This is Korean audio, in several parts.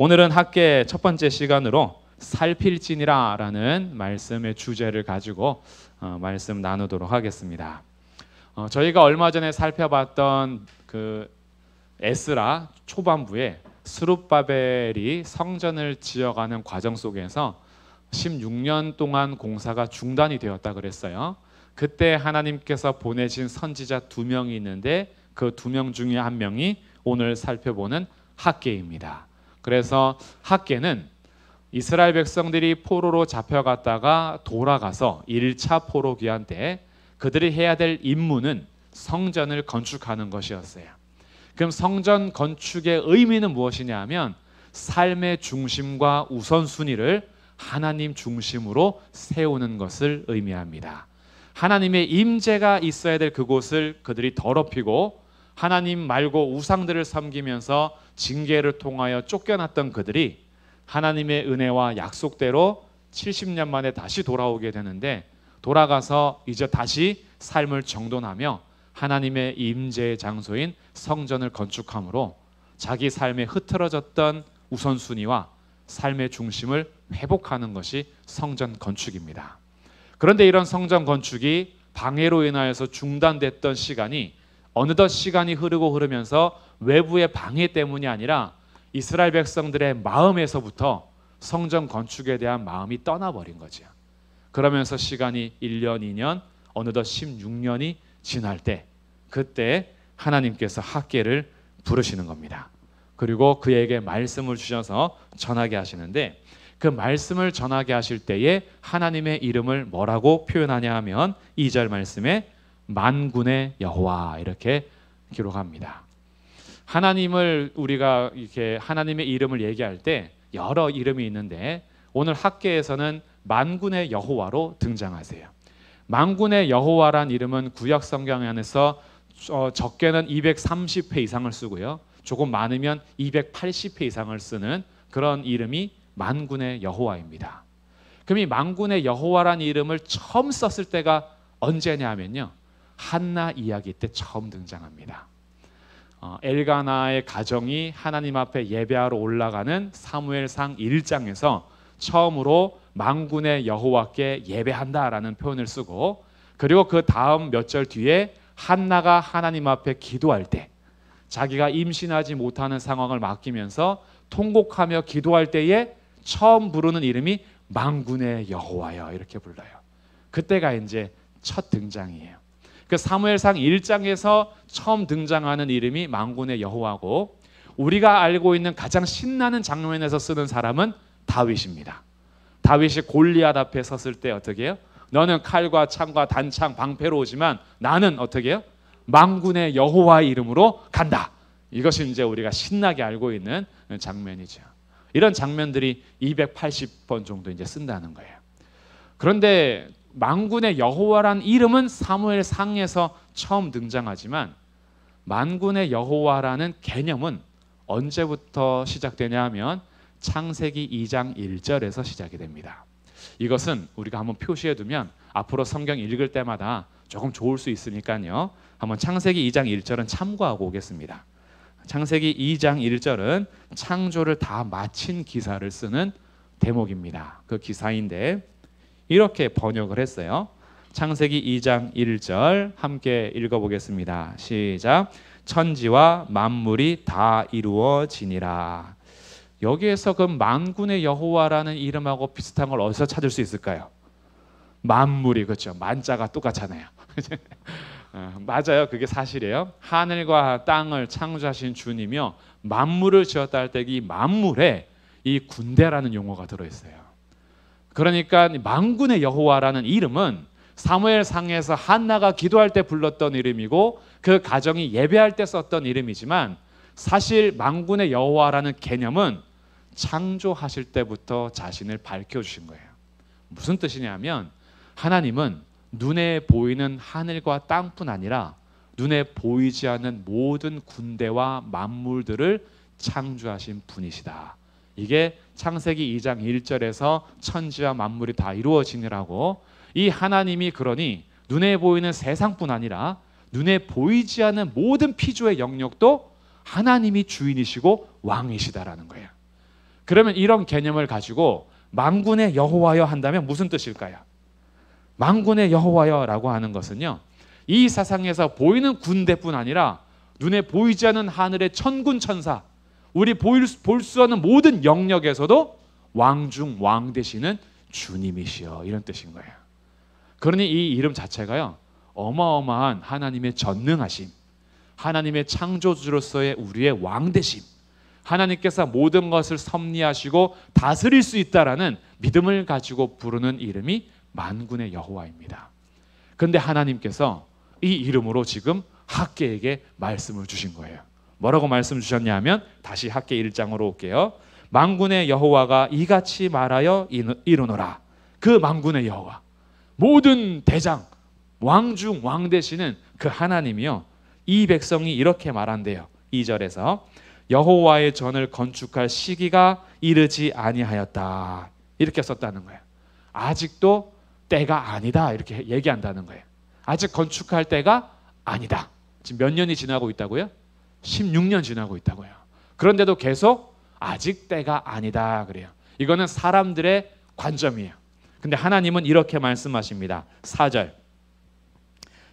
오늘은 학계 첫 번째 시간으로 살필지니라 라는 말씀의 주제를 가지고 말씀 나누도록 하겠습니다. 저희가 얼마 전에 살펴봤던 그 에스라 초반부에 스룹바벨이 성전을 지어가는 과정 속에서 16년 동안 공사가 중단이 되었다 그랬어요. 그때 하나님께서 보내신 선지자 2명이 있는데 그 2명 중에 한 명이 오늘 살펴보는 학계입니다. 그래서 학계는 이스라엘 백성들이 포로로 잡혀갔다가 돌아가서 1차 포로 귀환 때 그들이 해야 될 임무는 성전을 건축하는 것이었어요. 그럼 성전 건축의 의미는 무엇이냐 하면 삶의 중심과 우선순위를 하나님 중심으로 세우는 것을 의미합니다. 하나님의 임재가 있어야 될 그곳을 그들이 더럽히고 하나님 말고 우상들을 섬기면서 징계를 통하여 쫓겨났던 그들이 하나님의 은혜와 약속대로 70년 만에 다시 돌아오게 되는데, 돌아가서 이제 다시 삶을 정돈하며 하나님의 임재의 장소인 성전을 건축함으로 자기 삶에 흐트러졌던 우선순위와 삶의 중심을 회복하는 것이 성전 건축입니다. 그런데 이런 성전 건축이 방해로 인하여서 중단됐던 시간이 어느덧 시간이 흐르면서 외부의 방해 때문이 아니라 이스라엘 백성들의 마음에서부터 성전 건축에 대한 마음이 떠나버린 거죠. 그러면서 시간이 1년, 2년, 어느덧 16년이 지날 때 그때 하나님께서 학계를 부르시는 겁니다. 그리고 그에게 말씀을 주셔서 전하게 하시는데, 그 말씀을 전하게 하실 때에 하나님의 이름을 뭐라고 표현하냐 하면 2절 말씀에 만군의 여호와 이렇게 기록합니다. 하나님을 우리가 이렇게 하나님의 이름을 얘기할 때 여러 이름이 있는데 오늘 학계에서는 만군의 여호와로 등장하세요. 만군의 여호와란 이름은 구약 성경 안에서 적게는 230회 이상을 쓰고요, 조금 많으면 280회 이상을 쓰는 그런 이름이 만군의 여호와입니다. 그럼 이 만군의 여호와란 이름을 처음 썼을 때가 언제냐 하면요, 한나 이야기 때 처음 등장합니다. 엘가나의 가정이 하나님 앞에 예배하러 올라가는 사무엘상 1장에서 처음으로 만군의 여호와께 예배한다라는 표현을 쓰고, 그리고 그 다음 몇 절 뒤에 한나가 하나님 앞에 기도할 때 자기가 임신하지 못하는 상황을 맡기면서 통곡하며 기도할 때에 처음 부르는 이름이 만군의 여호와여 이렇게 불러요. 그때가 이제 첫 등장이에요. 그 사무엘상 1장에서 처음 등장하는 이름이 만군의 여호와고, 우리가 알고 있는 가장 신나는 장면에서 쓰는 사람은 다윗입니다. 다윗이 골리앗 앞에 섰을 때 어떻게 해요? 너는 칼과 창과 단창 방패로 오지만 나는 어떻게 해요? 만군의 여호와의 이름으로 간다. 이것이 이제 우리가 신나게 알고 있는 장면이죠. 이런 장면들이 280번 정도 이제 쓴다는 거예요. 그런데 만군의 여호와란 이름은 사무엘상에서 처음 등장하지만 만군의 여호와라는 개념은 언제부터 시작되냐 하면 창세기 2장 1절에서 시작이 됩니다. 이것은 우리가 한번 표시해 두면 앞으로 성경 읽을 때마다 조금 좋을 수 있으니까요, 한번 창세기 2장 1절은 참고하고 오겠습니다. 창세기 2장 1절은 창조를 다 마친 기사를 쓰는 대목입니다. 그 기사인데 이렇게 번역을 했어요. 창세기 2장 1절 함께 읽어보겠습니다. 시작. 천지와 만물이 다 이루어지니라. 여기에서 그 만군의 여호와라는 이름하고 비슷한 걸 어디서 찾을 수 있을까요? 만물이, 그렇죠. 만자가 똑같잖아요. 맞아요. 그게 사실이에요. 하늘과 땅을 창조하신 주님이요, 만물을 지었다 할 때 이 만물에 이 군대라는 용어가 들어있어요. 그러니까 만군의 여호와라는 이름은 사무엘상에서 한나가 기도할 때 불렀던 이름이고 그 가정이 예배할 때 썼던 이름이지만, 사실 만군의 여호와라는 개념은 창조하실 때부터 자신을 밝혀주신 거예요. 무슨 뜻이냐면 하나님은 눈에 보이는 하늘과 땅뿐 아니라 눈에 보이지 않는 모든 군대와 만물들을 창조하신 분이시다. 이게 창세기 2장 1절에서 천지와 만물이 다 이루어지니라고, 이 하나님이 그러니 눈에 보이는 세상뿐 아니라 눈에 보이지 않는 모든 피조의 영역도 하나님이 주인이시고 왕이시다라는 거예요. 그러면 이런 개념을 가지고 만군의 여호와여 한다면 무슨 뜻일까요? 만군의 여호와여라고 하는 것은요, 이 세상에서 보이는 군대뿐 아니라 눈에 보이지 않는 하늘의 천군 천사, 우리 볼 수 없는 모든 영역에서도 왕중 왕 되시는 주님이시여, 이런 뜻인 거예요. 그러니 이 이름 자체가요, 어마어마한 하나님의 전능하심, 하나님의 창조주로서의 우리의 왕 되심, 하나님께서 모든 것을 섭리하시고 다스릴 수 있다라는 믿음을 가지고 부르는 이름이 만군의 여호와입니다. 그런데 하나님께서 이 이름으로 지금 학개에게 말씀을 주신 거예요. 뭐라고 말씀 주셨냐 하면, 다시 학개 1장으로 올게요. 만군의 여호와가 이같이 말하여 이르노라. 그 만군의 여호와, 모든 대장, 왕중 왕 되시는 그 하나님이요, 이 백성이 이렇게 말한대요. 2절에서 여호와의 전을 건축할 시기가 이르지 아니하였다, 이렇게 썼다는 거예요. 아직도 때가 아니다, 이렇게 얘기한다는 거예요. 아직 건축할 때가 아니다. 지금 몇 년이 지나고 있다고요? 16년 지나고 있다고요. 그런데도 계속 아직 때가 아니다 그래요. 이거는 사람들의 관점이에요. 근데 하나님은 이렇게 말씀하십니다. 4절,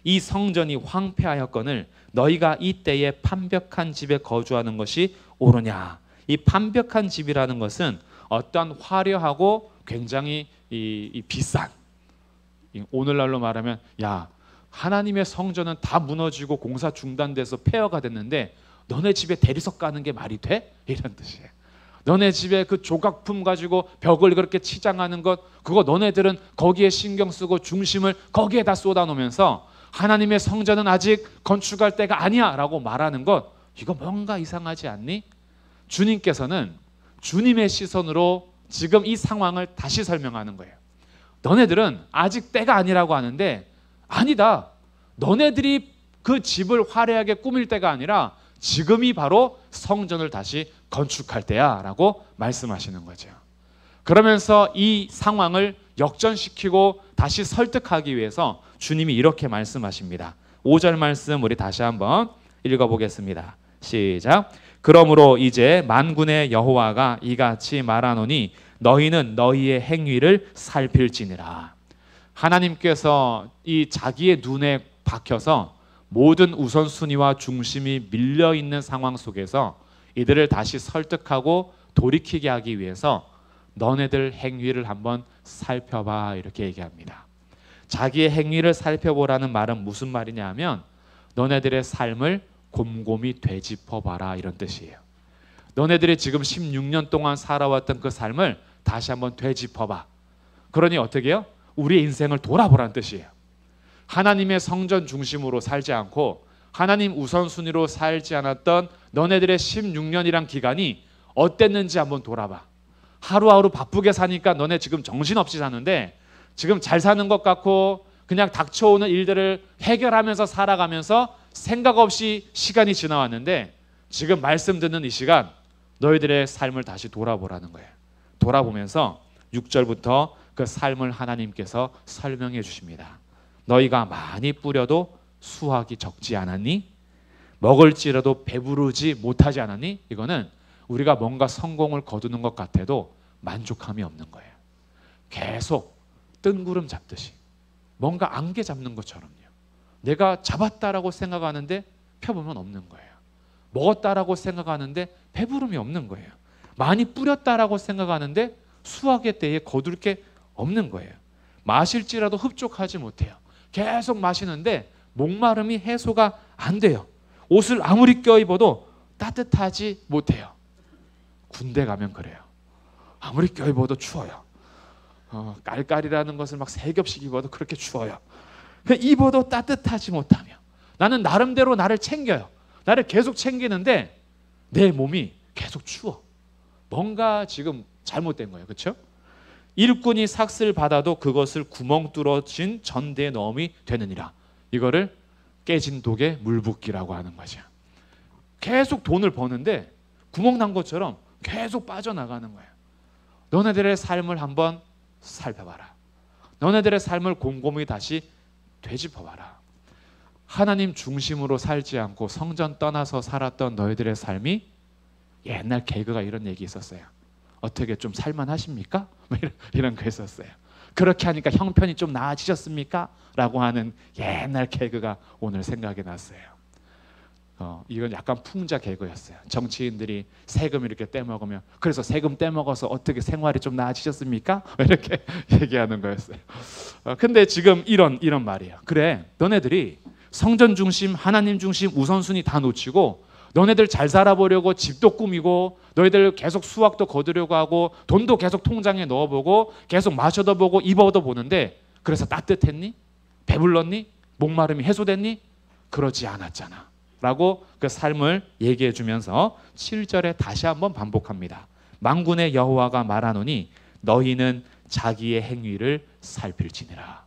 이 성전이 황폐하였거늘 너희가 이때에 판벽한 집에 거주하는 것이 옳으냐. 이 판벽한 집이라는 것은 어떤 화려하고 굉장히 비싼, 오늘날로 말하면 야, 하나님의 성전은 다 무너지고 공사 중단돼서 폐허가 됐는데 너네 집에 대리석 가는 게 말이 돼? 이런 뜻이에요. 너네 집에 그 조각품 가지고 벽을 그렇게 치장하는 것, 그거 너네들은 거기에 신경 쓰고 중심을 거기에다 쏟아놓으면서 하나님의 성전은 아직 건축할 때가 아니야 라고 말하는 것, 이거 뭔가 이상하지 않니? 주님께서는 주님의 시선으로 지금 이 상황을 다시 설명하는 거예요. 너네들은 아직 때가 아니라고 하는데 아니다. 너네들이 그 집을 화려하게 꾸밀 때가 아니라 지금이 바로 성전을 다시 건축할 때야 라고 말씀하시는 거죠. 그러면서 이 상황을 역전시키고 다시 설득하기 위해서 주님이 이렇게 말씀하십니다. 5절 말씀 우리 다시 한번 읽어보겠습니다. 시작. 그러므로 이제 만군의 여호와가 이같이 말하노니 너희는 너희의 행위를 살필지니라. 하나님께서 이 자기의 눈에 박혀서 모든 우선순위와 중심이 밀려있는 상황 속에서 이들을 다시 설득하고 돌이키게 하기 위해서 너네들 행위를 한번 살펴봐, 이렇게 얘기합니다. 자기의 행위를 살펴보라는 말은 무슨 말이냐 하면 너네들의 삶을 곰곰이 되짚어봐라, 이런 뜻이에요. 너네들이 지금 16년 동안 살아왔던 그 삶을 다시 한번 되짚어봐. 그러니 어떻게 해요? 우리의 인생을 돌아보라는 뜻이에요. 하나님의 성전 중심으로 살지 않고 하나님 우선순위로 살지 않았던 너네들의 16년이란 기간이 어땠는지 한번 돌아봐. 하루하루 바쁘게 사니까 너네 지금 정신없이 사는데, 지금 잘 사는 것 같고 그냥 닥쳐오는 일들을 해결하면서 살아가면서 생각 없이 시간이 지나왔는데, 지금 말씀 듣는 이 시간 너희들의 삶을 다시 돌아보라는 거예요. 돌아보면서 6절부터 그 삶을 하나님께서 설명해 주십니다. 너희가 많이 뿌려도 수확이 적지 않았니? 먹을지라도 배부르지 못하지 않았니? 이거는 우리가 뭔가 성공을 거두는 것 같아도 만족함이 없는 거예요. 계속 뜬구름 잡듯이 뭔가 안개 잡는 것처럼요. 내가 잡았다라고 생각하는데 펴보면 없는 거예요. 먹었다라고 생각하는데 배부름이 없는 거예요. 많이 뿌렸다라고 생각하는데 수확의 때에 거둘 게 없는 거예요. 마실지라도 흡족하지 못해요. 계속 마시는데 목마름이 해소가 안 돼요. 옷을 아무리 껴입어도 따뜻하지 못해요. 군대 가면 그래요. 아무리 껴입어도 추워요. 깔깔이라는 것을 막 3겹씩 입어도 그렇게 추워요. 입어도 따뜻하지 못하며 나는 나름대로 나를 챙겨요. 나를 계속 챙기는데 내 몸이 계속 추워. 뭔가 지금 잘못된 거예요. 그렇죠? 일꾼이 삭슬 받아도 그것을 구멍 뚫어진 전대에 넣음이 되느니라. 이거를 깨진 독에 물 붓기라고 하는 거죠. 계속 돈을 버는데 구멍 난 것처럼 계속 빠져나가는 거예요. 너네들의 삶을 한번 살펴봐라. 너네들의 삶을 곰곰이 다시 되짚어봐라. 하나님 중심으로 살지 않고 성전 떠나서 살았던 너희들의 삶이, 옛날 개그가 이런 얘기 있었어요. 어떻게 좀 살만하십니까? 이런 거 했었어요. 그렇게 하니까 형편이 좀 나아지셨습니까? 라고 하는 옛날 개그가 오늘 생각이 났어요. 이건 약간 풍자 개그였어요. 정치인들이 세금 이렇게 떼먹으면 그래서 세금 떼먹어서 어떻게 생활이 좀 나아지셨습니까? 이렇게 얘기하는 거였어요. 근데 지금 이런 말이에요. 그래, 너네들이 성전 중심, 하나님 중심 우선순위 다 놓치고 너네들 잘 살아보려고 집도 꾸미고 너희들 계속 수확도 거두려고 하고 돈도 계속 통장에 넣어보고 계속 마셔도 보고 입어도 보는데 그래서 따뜻했니? 배불렀니? 목마름이 해소됐니? 그러지 않았잖아 라고 그 삶을 얘기해 주면서 7절에 다시 한번 반복합니다. 만군의 여호와가 말하노니 너희는 자기의 행위를 살필지니라.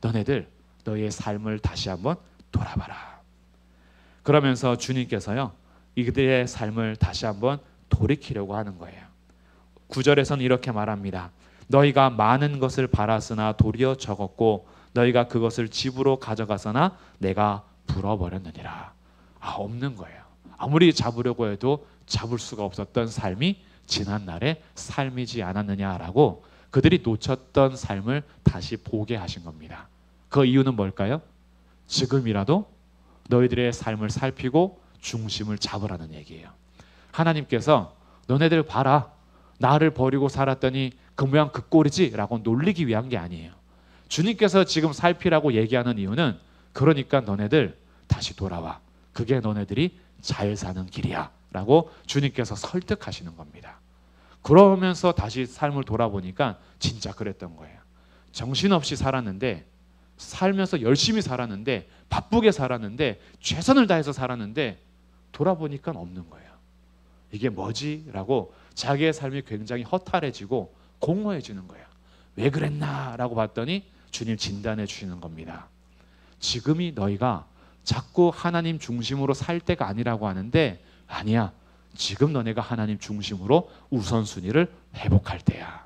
너네들 너희의 삶을 다시 한번 돌아봐라. 그러면서 주님께서요 이들의 삶을 다시 한번 돌이키려고 하는 거예요. 9절에서는 이렇게 말합니다. 너희가 많은 것을 바랐으나 도리어 적었고 너희가 그것을 집으로 가져가서나 내가 불어버렸느니라. 없는 거예요. 아무리 잡으려고 해도 잡을 수가 없었던 삶이 지난날의 삶이지 않았느냐라고 그들이 놓쳤던 삶을 다시 보게 하신 겁니다. 그 이유는 뭘까요? 지금이라도 너희들의 삶을 살피고 중심을 잡으라는 얘기예요. 하나님께서 너네들 봐라. 나를 버리고 살았더니 그 모양 그 꼴이지 라고 놀리기 위한 게 아니에요. 주님께서 지금 살피라고 얘기하는 이유는 그러니까 너네들 다시 돌아와. 그게 너네들이 잘 사는 길이야 라고 주님께서 설득하시는 겁니다. 그러면서 다시 삶을 돌아보니까 진짜 그랬던 거예요. 정신없이 살았는데 살면서 열심히 살았는데 바쁘게 살았는데 최선을 다해서 살았는데 돌아보니까 없는 거예요. 이게 뭐지? 라고 자기의 삶이 굉장히 허탈해지고 공허해지는 거예요. 왜 그랬나? 라고 봤더니 주님 진단해 주시는 겁니다. 지금이 너희가 자꾸 하나님 중심으로 살 때가 아니라고 하는데 아니야. 지금 너네가 하나님 중심으로 우선순위를 회복할 때야.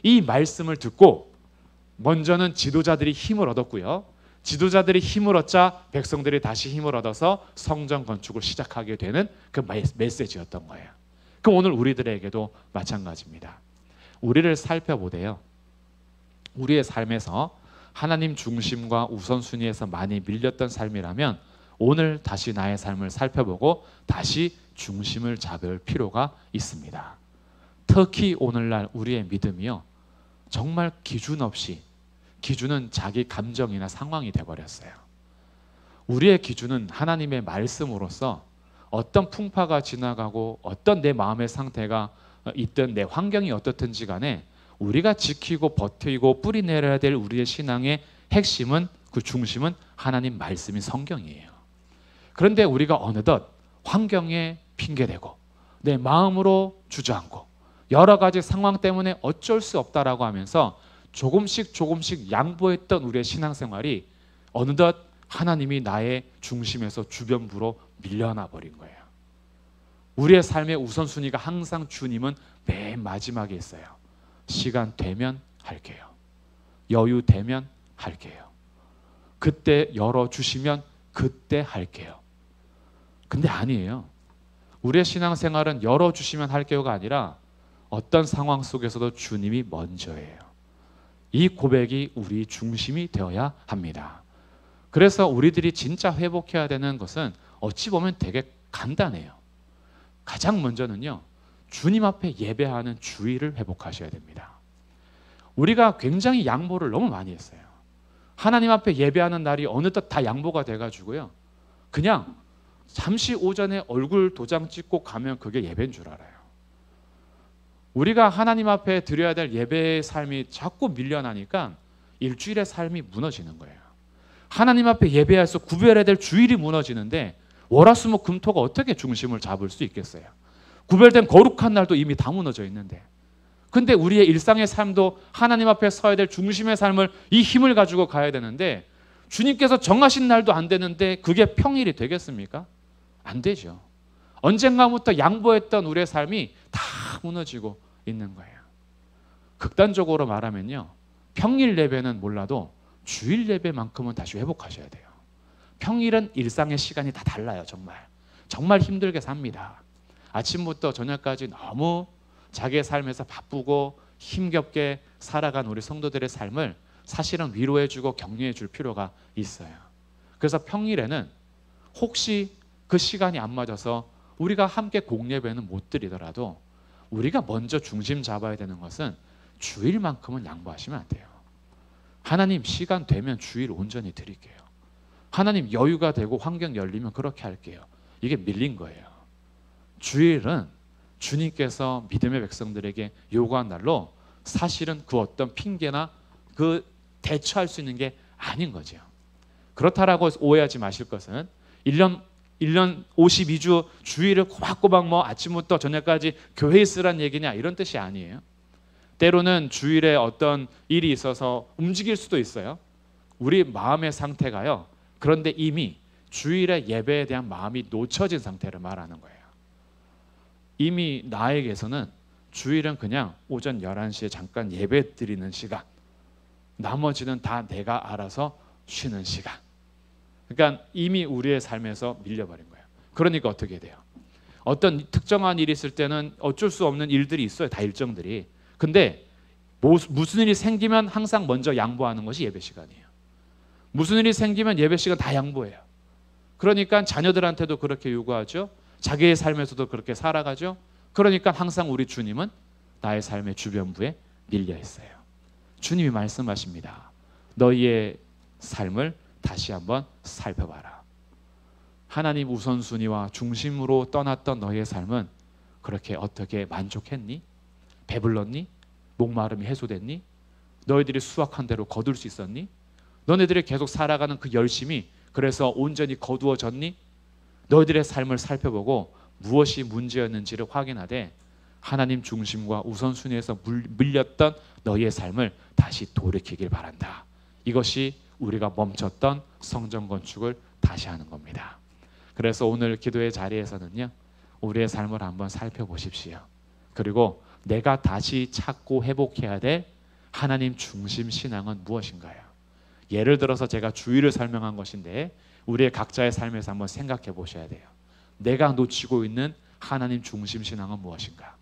이 말씀을 듣고 먼저는 지도자들이 힘을 얻었고요. 지도자들이 힘을 얻자 백성들이 다시 힘을 얻어서 성전 건축을 시작하게 되는 그 메시지였던 거예요. 그럼 오늘 우리들에게도 마찬가지입니다. 우리를 살펴보되요. 우리의 삶에서 하나님 중심과 우선순위에서 많이 밀렸던 삶이라면 오늘 다시 나의 삶을 살펴보고 다시 중심을 잡을 필요가 있습니다. 특히 오늘날 우리의 믿음이요. 정말 기준 없이 기준은 자기 감정이나 상황이 돼버렸어요. 우리의 기준은 하나님의 말씀으로서 어떤 풍파가 지나가고 어떤 내 마음의 상태가 있든 내 환경이 어떻든지 간에 우리가 지키고 버티고 뿌리내려야 될 우리의 신앙의 핵심은 그 중심은 하나님 말씀인 성경이에요. 그런데 우리가 어느덧 환경에 핑계대고 내 마음으로 주저앉고 여러 가지 상황 때문에 어쩔 수 없다라고 하면서 조금씩 양보했던 우리의 신앙생활이 어느덧 하나님이 나의 중심에서 주변부로 밀려나 버린 거예요. 우리의 삶의 우선순위가 항상 주님은 맨 마지막에 있어요. 시간 되면 할게요. 여유 되면 할게요. 그때 열어주시면 그때 할게요. 근데 아니에요. 우리의 신앙생활은 열어주시면 할게요가 아니라 어떤 상황 속에서도 주님이 먼저예요. 이 고백이 우리 중심이 되어야 합니다. 그래서 우리들이 진짜 회복해야 되는 것은 어찌 보면 되게 간단해요. 가장 먼저는요. 주님 앞에 예배하는 주의를 회복하셔야 됩니다. 우리가 굉장히 양보를 너무 많이 했어요. 하나님 앞에 예배하는 날이 어느덧 다 양보가 돼가지고요. 그냥 잠시 오전에 얼굴 도장 찍고 가면 그게 예배인 줄 알아요. 우리가 하나님 앞에 드려야 될 예배의 삶이 자꾸 밀려나니까 일주일의 삶이 무너지는 거예요. 하나님 앞에 예배해서 구별해야 될 주일이 무너지는데 월화수목금토가 어떻게 중심을 잡을 수 있겠어요? 구별된 거룩한 날도 이미 다 무너져 있는데. 근데 우리의 일상의 삶도 하나님 앞에 서야 될 중심의 삶을 이 힘을 가지고 가야 되는데 주님께서 정하신 날도 안 되는데 그게 평일이 되겠습니까? 안 되죠. 언젠가부터 양보했던 우리의 삶이 다 무너지고 있는 거예요. 극단적으로 말하면요. 평일 예배는 몰라도 주일 예배만큼은 다시 회복하셔야 돼요. 평일은 일상의 시간이 다 달라요. 정말 힘들게 삽니다. 아침부터 저녁까지 너무 자기의 삶에서 바쁘고 힘겹게 살아간 우리 성도들의 삶을 사실은 위로해주고 격려해줄 필요가 있어요. 그래서 평일에는 혹시 그 시간이 안 맞아서 우리가 함께 공예배는 못 드리더라도 우리가 먼저 중심 잡아야 되는 것은 주일만큼은 양보하시면 안 돼요. 하나님 시간 되면 주일 온전히 드릴게요. 하나님 여유가 되고 환경 열리면 그렇게 할게요. 이게 밀린 거예요. 주일은 주님께서 믿음의 백성들에게 요구한 날로 사실은 그 어떤 핑계나 그 대처할 수 있는 게 아닌 거죠. 그렇다라고 오해하지 마실 것은 1년 52주 주일을 꼬박꼬박 뭐 아침부터 저녁까지 교회에 있으란 얘기냐 이런 뜻이 아니에요. 때로는 주일에 어떤 일이 있어서 움직일 수도 있어요. 우리 마음의 상태가요. 그런데 이미 주일의 예배에 대한 마음이 놓쳐진 상태를 말하는 거예요. 이미 나에게서는 주일은 그냥 오전 11시에 잠깐 예배 드리는 시간, 나머지는 다 내가 알아서 쉬는 시간. 그러니까 이미 우리의 삶에서 밀려버린 거예요. 그러니까 어떻게 돼요? 어떤 특정한 일이 있을 때는 어쩔 수 없는 일들이 있어요. 다 일정들이. 근데 무슨 일이 생기면 항상 먼저 양보하는 것이 예배 시간이에요. 무슨 일이 생기면 예배 시간 다 양보해요. 그러니까 자녀들한테도 그렇게 요구하죠. 자기의 삶에서도 그렇게 살아가죠. 그러니까 항상 우리 주님은 나의 삶의 주변부에 밀려 있어요. 주님이 말씀하십니다. 너희의 삶을 다시 한번 살펴봐라. 하나님 우선순위와 중심으로 떠났던 너희의 삶은 그렇게 어떻게 만족했니? 배불렀니? 목마름이 해소됐니? 너희들이 수확한 대로 거둘 수 있었니? 너네들이 계속 살아가는 그 열심이 그래서 온전히 거두어졌니? 너희들의 삶을 살펴보고 무엇이 문제였는지를 확인하되 하나님 중심과 우선순위에서 밀렸던 너희의 삶을 다시 돌이키길 바란다. 이것이 우리가 멈췄던 성전 건축을 다시 하는 겁니다. 그래서 오늘 기도의 자리에서는요, 우리의 삶을 한번 살펴보십시오. 그리고 내가 다시 찾고 회복해야 될 하나님 중심 신앙은 무엇인가요? 예를 들어서 제가 주의를 설명한 것인데 우리의 각자의 삶에서 한번 생각해 보셔야 돼요. 내가 놓치고 있는 하나님 중심 신앙은 무엇인가?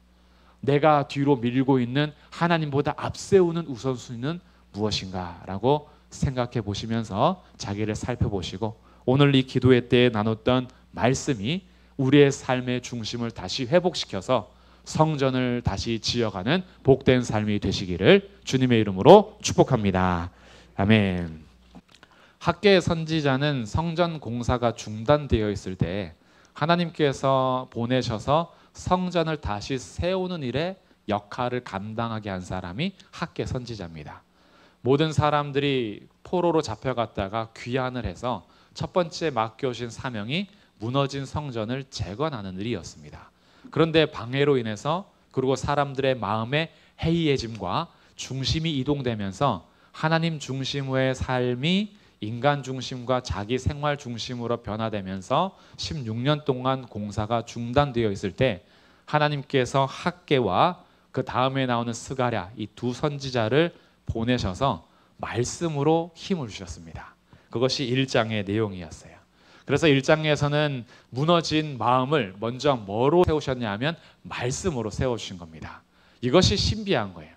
내가 뒤로 밀고 있는 하나님보다 앞세우는 우선순위는 무엇인가? 라고 생각해 보시면서 자기를 살펴보시고 오늘 이 기도회 때에 나눴던 말씀이 우리의 삶의 중심을 다시 회복시켜서 성전을 다시 지어가는 복된 삶이 되시기를 주님의 이름으로 축복합니다. 아멘. 학계 선지자는 성전 공사가 중단되어 있을 때 하나님께서 보내셔서 성전을 다시 세우는 일에 역할을 감당하게 한 사람이 학계 선지자입니다. 모든 사람들이 포로로 잡혀갔다가 귀환을 해서 첫 번째 맡겨오신 사명이 무너진 성전을 재건하는 일이었습니다. 그런데 방해로 인해서 그리고 사람들의 마음의 해이해짐과 중심이 이동되면서 하나님 중심의 삶이 인간 중심과 자기 생활 중심으로 변화되면서 16년 동안 공사가 중단되어 있을 때 하나님께서 학개와 그 다음에 나오는 스가랴 이 두 선지자를 보내셔서 말씀으로 힘을 주셨습니다. 그것이 1장의 내용이었어요. 그래서 1장에서는 무너진 마음을 먼저 뭐로 세우셨냐 하면 말씀으로 세워주신 겁니다. 이것이 신비한 거예요.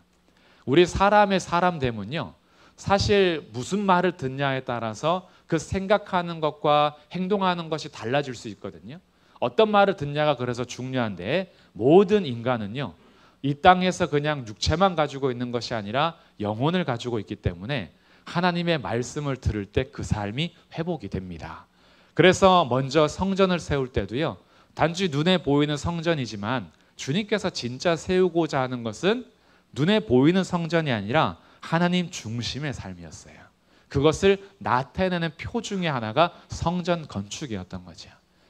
우리 사람의 사람됨은요, 사실 무슨 말을 듣냐에 따라서 그 생각하는 것과 행동하는 것이 달라질 수 있거든요. 어떤 말을 듣냐가 그래서 중요한데 모든 인간은요, 이 땅에서 그냥 육체만 가지고 있는 것이 아니라 영혼을 가지고 있기 때문에 하나님의 말씀을 들을 때 그 삶이 회복이 됩니다. 그래서 먼저 성전을 세울 때도요, 단지 눈에 보이는 성전이지만 주님께서 진짜 세우고자 하는 것은 눈에 보이는 성전이 아니라 하나님 중심의 삶이었어요. 그것을 나타내는 표 중에 하나가 성전 건축이었던 거죠.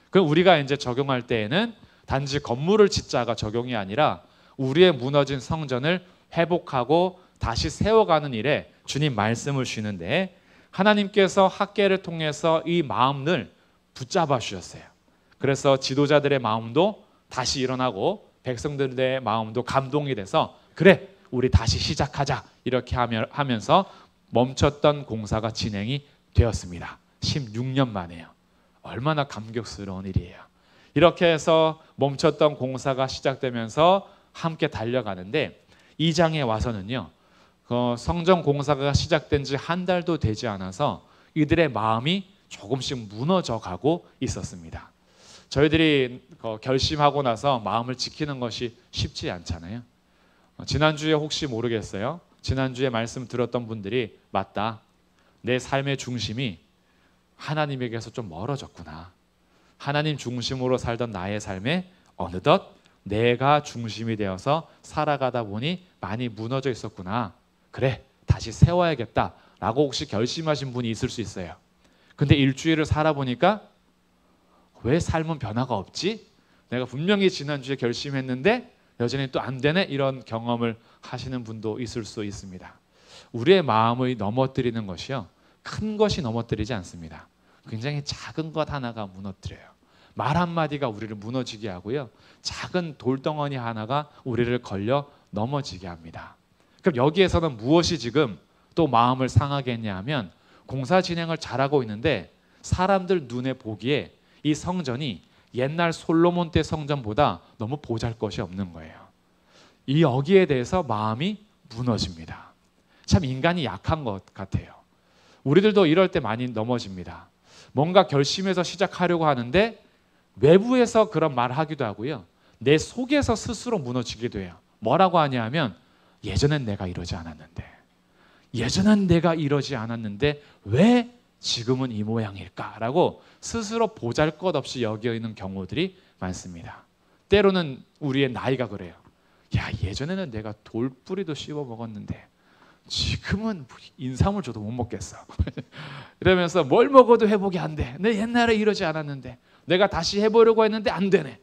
그럼 우리가 이제 적용할 때에는 단지 건물을 짓자가 적용이 아니라 우리의 무너진 성전을 회복하고 다시 세워가는 일에 주님 말씀을 주시는데 하나님께서 학개를 통해서 이 마음을 붙잡아 주셨어요. 그래서 지도자들의 마음도 다시 일어나고 백성들의 마음도 감동이 돼서 그래 우리 다시 시작하자 이렇게 하면서 멈췄던 공사가 진행이 되었습니다. 16년 만에요. 얼마나 감격스러운 일이에요. 이렇게 해서 멈췄던 공사가 시작되면서 함께 달려가는데 2장에 와서는요, 성전 공사가 시작된 지 한 달도 되지 않아서 이들의 마음이 조금씩 무너져 가고 있었습니다. 저희들이 결심하고 나서 마음을 지키는 것이 쉽지 않잖아요. 지난주에 혹시 모르겠어요. 지난주에 말씀 들었던 분들이 맞다. 내 삶의 중심이 하나님에게서 좀 멀어졌구나. 하나님 중심으로 살던 나의 삶에 어느덧 내가 중심이 되어서 살아가다 보니 많이 무너져 있었구나. 그래, 다시 세워야겠다 라고 혹시 결심하신 분이 있을 수 있어요. 근데 일주일을 살아보니까 왜 삶은 변화가 없지? 내가 분명히 지난주에 결심했는데 여전히 또 안 되네, 이런 경험을 하시는 분도 있을 수 있습니다. 우리의 마음을 넘어뜨리는 것이요, 큰 것이 넘어뜨리지 않습니다. 굉장히 작은 것 하나가 무너뜨려요. 말 한마디가 우리를 무너지게 하고요, 작은 돌덩어리 하나가 우리를 걸려 넘어지게 합니다. 그럼 여기에서는 무엇이 지금 또 마음을 상하게 했냐 하면, 공사 진행을 잘하고 있는데 사람들 눈에 보기에 이 성전이 옛날 솔로몬 때 성전보다 너무 보잘것이 없는 거예요. 이 여기에 대해서 마음이 무너집니다. 참 인간이 약한 것 같아요. 우리들도 이럴 때 많이 넘어집니다. 뭔가 결심해서 시작하려고 하는데 외부에서 그런 말을 하기도 하고요, 내 속에서 스스로 무너지기도 해요. 뭐라고 하냐 하면, 예전엔 내가 이러지 않았는데, 예전엔 내가 이러지 않았는데 왜 지금은 이 모양일까라고 스스로 보잘것없이 여겨있는 경우들이 많습니다. 때로는 우리의 나이가 그래요. 야, 예전에는 내가 돌뿌리도 씹어 먹었는데 지금은 인삼을 줘도 못 먹겠어. 이러면서 뭘 먹어도 회복이 안 돼. 내 옛날에 이러지 않았는데, 내가 다시 해보려고 했는데 안 되네.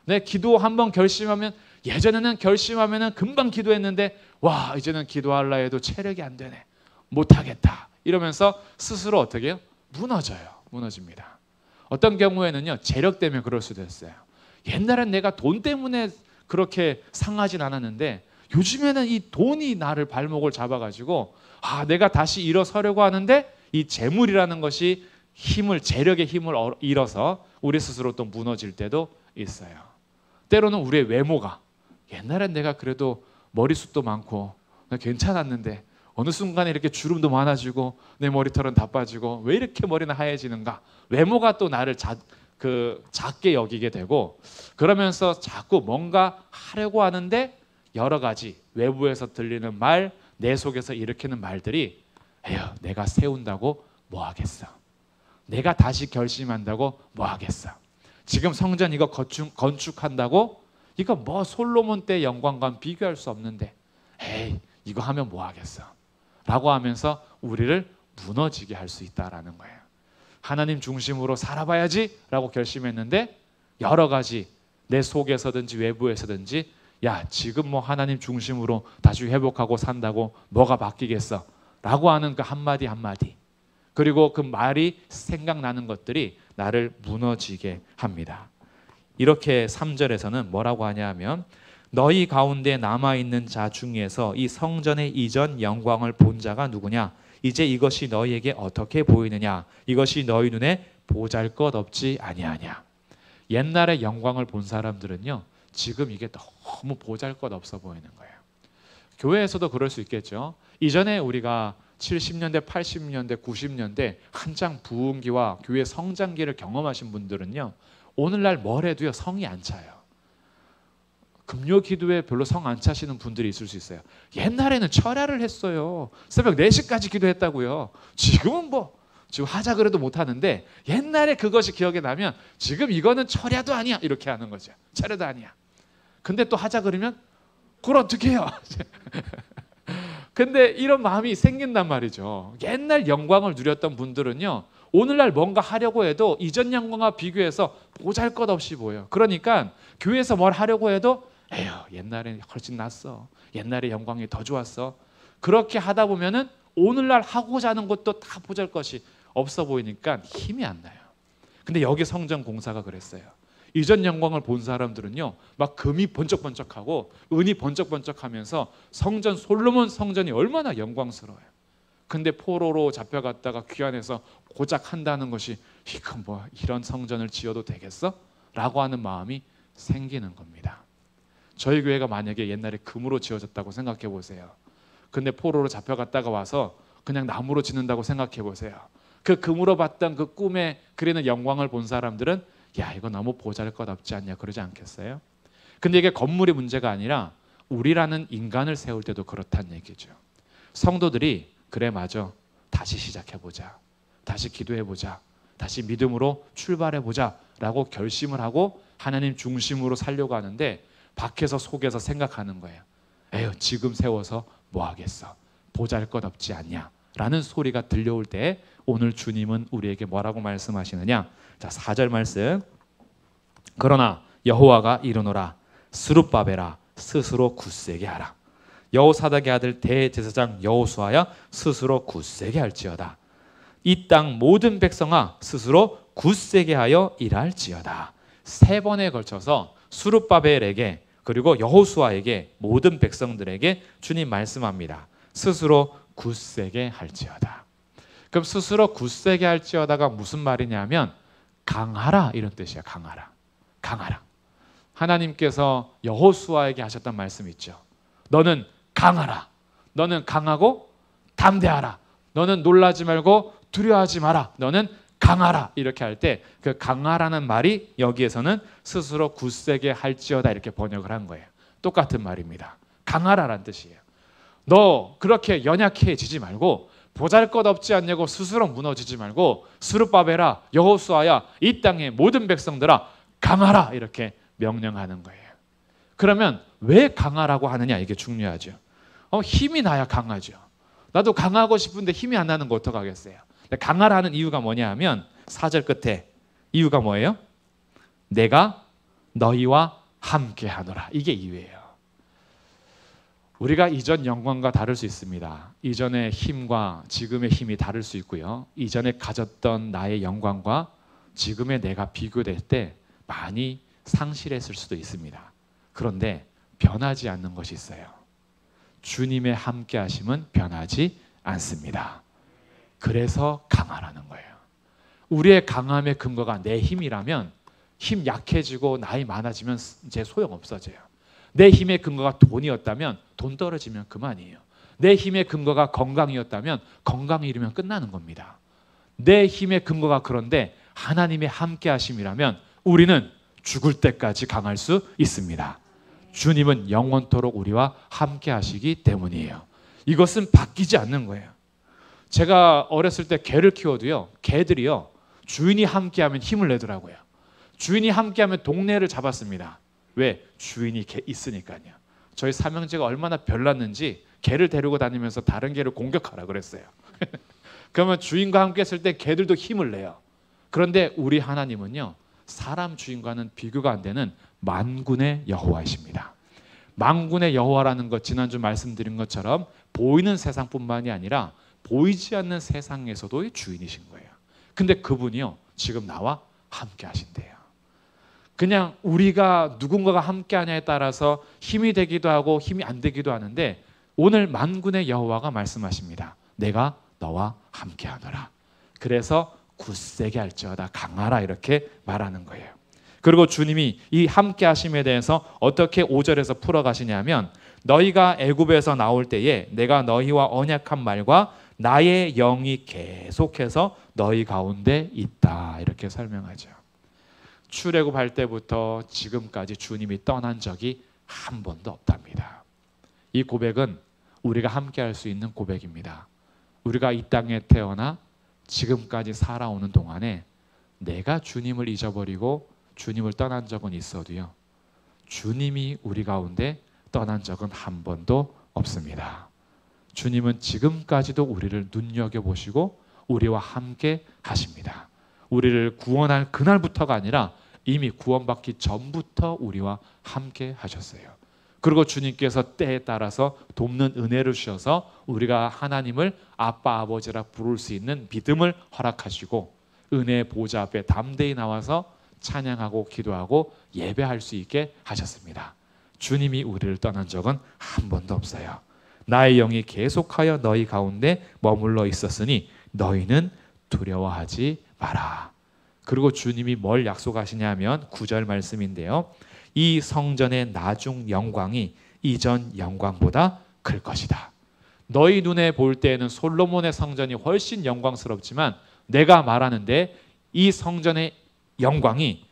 내 기도 한번 결심하면, 예전에는 결심하면 금방 기도했는데 와, 이제는 기도하려 해도 체력이 안 되네. 못하겠다. 이러면서 스스로 어떻게 해요? 무너집니다. 어떤 경우에는요, 재력 때문에 그럴 수도 있어요. 옛날엔 내가 돈 때문에 그렇게 상하진 않았는데 요즘에는 이 돈이 나를 발목을 잡아가지고 내가 다시 일어서려고 하는데 이 재물이라는 것이 재력의 힘을 잃어서 우리 스스로 또 무너질 때도 있어요. 때로는 우리의 외모가, 옛날엔 내가 그래도 머리숱도 많고 괜찮았는데 어느 순간에 이렇게 주름도 많아지고 내 머리털은 다 빠지고 왜 이렇게 머리는 하얘지는가? 외모가 또 나를 작게 여기게 되고, 그러면서 자꾸 뭔가 하려고 하는데 여러 가지 외부에서 들리는 말, 내 속에서 일으키는 말들이, 에휴, 내가 세운다고 뭐 하겠어? 내가 다시 결심한다고 뭐 하겠어? 지금 성전 이거 건축한다고 이거 뭐 솔로몬 때 영광과 비교할 수 없는데, 에이, 이거 하면 뭐 하겠어? 라고 하면서 우리를 무너지게 할 수 있다라는 거예요. 하나님 중심으로 살아봐야지 라고 결심했는데 여러 가지 내 속에서든지 외부에서든지, 야, 지금 뭐 하나님 중심으로 다시 회복하고 산다고 뭐가 바뀌겠어? 라고 하는 그 한마디 한마디, 그리고 그 말이 생각나는 것들이 나를 무너지게 합니다. 이렇게 3절에서는 뭐라고 하냐 하면, 너희 가운데 남아있는 자 중에서 이 성전의 이전 영광을 본 자가 누구냐? 이제 이것이 너희에게 어떻게 보이느냐? 이것이 너희 눈에 보잘것없지 아니하냐? 옛날의 영광을 본 사람들은요, 지금 이게 너무 보잘것없어 보이는 거예요. 교회에서도 그럴 수 있겠죠. 이전에 우리가 70년대, 80년대, 90년대 한창 부흥기와 교회 성장기를 경험하신 분들은요, 오늘날 뭘 해도요, 성이 안 차요. 금요 기도에 별로 성 안 차시는 분들이 있을 수 있어요. 옛날에는 철야를 했어요. 새벽 4시까지 기도했다고요. 지금은 지금 하자 그래도 못 하는데, 옛날에 그것이 기억에 나면 지금 이거는 철야도 아니야 이렇게 하는 거죠. 철야도 아니야. 근데 또 하자 그러면 그걸 어떻게 해요? 근데 이런 마음이 생긴단 말이죠. 옛날 영광을 누렸던 분들은요, 오늘날 뭔가 하려고 해도 이전 영광과 비교해서 보잘것없이 보여요. 그러니까 교회에서 뭘 하려고 해도 에휴, 옛날에 훨씬 낫어. 옛날에 영광이 더 좋았어. 그렇게 하다 보면은 오늘날 하고자 하는 것도 다 보잘것이 없어 보이니까 힘이 안 나요. 근데 여기 성전 공사가 그랬어요. 이전 영광을 본 사람들은요, 막 금이 번쩍번쩍하고 은이 번쩍번쩍하면서 성전, 솔로몬 성전이 얼마나 영광스러워요. 근데 포로로 잡혀갔다가 귀환해서 고작 한다는 것이, 이거 뭐 이런 성전을 지어도 되겠어? 라고 하는 마음이 생기는 겁니다. 저희 교회가 만약에 옛날에 금으로 지어졌다고 생각해 보세요. 근데 포로로 잡혀갔다가 와서 그냥 나무로 짓는다고 생각해 보세요. 그 금으로 봤던 그 꿈에 그리는 영광을 본 사람들은 야, 이거 너무 보잘것없지 않냐 그러지 않겠어요? 근데 이게 건물이 문제가 아니라 우리라는 인간을 세울 때도 그렇다는 얘기죠. 성도들이 그래 맞아, 다시 시작해보자, 다시 기도해보자, 다시 믿음으로 출발해보자 라고 결심을 하고 하나님 중심으로 살려고 하는데 밖에서 속에서 생각하는 거예요. 에휴, 지금 세워서 뭐 하겠어, 보잘것없지 않냐 라는 소리가 들려올 때 오늘 주님은 우리에게 뭐라고 말씀하시느냐. 자, 4절 말씀. 그러나 여호와가 이르노라, 스룹바벨아 스스로 굳세게 하라. 여호사닥의 아들 대제사장 여호수아야 스스로 굳세게 할지어다. 이 땅 모든 백성아 스스로 굳세게 하여 일할지어다. 3번에 걸쳐서 스룹바벨에게 그리고 여호수아에게 모든 백성들에게 주님 말씀합니다. 스스로 굳세게 할지어다. 그럼 스스로 굳세게 할지어다가 무슨 말이냐면 강하라 이런 뜻이야. 강하라. 강하라. 하나님께서 여호수아에게 하셨던 말씀 있죠. 너는 강하라. 너는 강하고 담대하라. 너는 놀라지 말고 두려워하지 마라. 너는 강하라. 이렇게 할 때 그 강하라는 말이 여기에서는 스스로 굳세게 할지어다 이렇게 번역을 한 거예요. 똑같은 말입니다. 강하라란 뜻이에요. 너 그렇게 연약해지지 말고 보잘것없지 않냐고 스스로 무너지지 말고 스룹바벨아 여호수아야 이 땅의 모든 백성들아 강하라 이렇게 명령하는 거예요. 그러면 왜 강하라고 하느냐 이게 중요하죠. 힘이 나야 강하죠. 나도 강하고 싶은데 힘이 안 나는 거 어떡하겠어요. 강하라는 이유가 뭐냐 하면 4절 끝에 이유가 뭐예요? 내가 너희와 함께 하노라. 이게 이유예요. 우리가 이전 영광과 다를 수 있습니다. 이전의 힘과 지금의 힘이 다를 수 있고요. 이전에 가졌던 나의 영광과 지금의 내가 비교될 때 많이 상실했을 수도 있습니다. 그런데 변하지 않는 것이 있어요. 주님의 함께 하심은 변하지 않습니다. 그래서 강하라는 거예요. 우리의 강함의 근거가 내 힘이라면 힘 약해지고 나이 많아지면 이제 소용없어져요. 내 힘의 근거가 돈이었다면 돈 떨어지면 그만이에요. 내 힘의 근거가 건강이었다면 건강이 이르면 끝나는 겁니다. 내 힘의 근거가 그런데 하나님의 함께 하심이라면 우리는 죽을 때까지 강할 수 있습니다. 주님은 영원토록 우리와 함께 하시기 때문이에요. 이것은 바뀌지 않는 거예요. 제가 어렸을 때 개를 키워도요, 개들이요 주인이 함께하면 힘을 내더라고요. 주인이 함께하면 동네를 잡았습니다. 왜? 주인이 있으니까요. 저희 삼형제가 얼마나 별났는지 개를 데리고 다니면서 다른 개를 공격하라 그랬어요. 그러면 주인과 함께 했을 때 개들도 힘을 내요. 그런데 우리 하나님은요, 사람 주인과는 비교가 안 되는 만군의 여호와이십니다. 만군의 여호와라는 것, 지난주 말씀드린 것처럼 보이는 세상뿐만이 아니라 보이지 않는 세상에서도 주인이신 거예요. 근데 그분이요, 지금 나와 함께 하신대요. 그냥 우리가 누군가가 함께하냐에 따라서 힘이 되기도 하고 힘이 안 되기도 하는데 오늘 만군의 여호와가 말씀하십니다. 내가 너와 함께하노라. 그래서 굳세게 할지어다, 강하라 이렇게 말하는 거예요. 그리고 주님이 이 함께하심에 대해서 어떻게 5절에서 풀어가시냐면 너희가 애굽에서 나올 때에 내가 너희와 언약한 말과 나의 영이 계속해서 너희 가운데 있다 이렇게 설명하죠. 출애굽할 때부터 지금까지 주님이 떠난 적이 한 번도 없답니다. 이 고백은 우리가 함께할 수 있는 고백입니다. 우리가 이 땅에 태어나 지금까지 살아오는 동안에 내가 주님을 잊어버리고 주님을 떠난 적은 있어도요, 주님이 우리 가운데 떠난 적은 한 번도 없습니다. 주님은 지금까지도 우리를 눈여겨보시고 우리와 함께 하십니다. 우리를 구원할 그날부터가 아니라 이미 구원받기 전부터 우리와 함께 하셨어요. 그리고 주님께서 때에 따라서 돕는 은혜를 주셔서 우리가 하나님을 아빠 아버지라 부를 수 있는 믿음을 허락하시고 은혜의 보좌 앞에 담대히 나와서 찬양하고 기도하고 예배할 수 있게 하셨습니다. 주님이 우리를 떠난 적은 한 번도 없어요. 나의 영이 계속하여 너희 가운데 머물러 있었으니 너희는 두려워하지 마라. 그리고 주님이 뭘 약속하시냐면 9절 말씀인데요. 이 성전의 나중 영광이 이전 영광보다 클 것이다. 너희 눈에 볼 때에는 솔로몬의 성전이 훨씬 영광스럽지만 내가 말하는데 이 성전의 영광이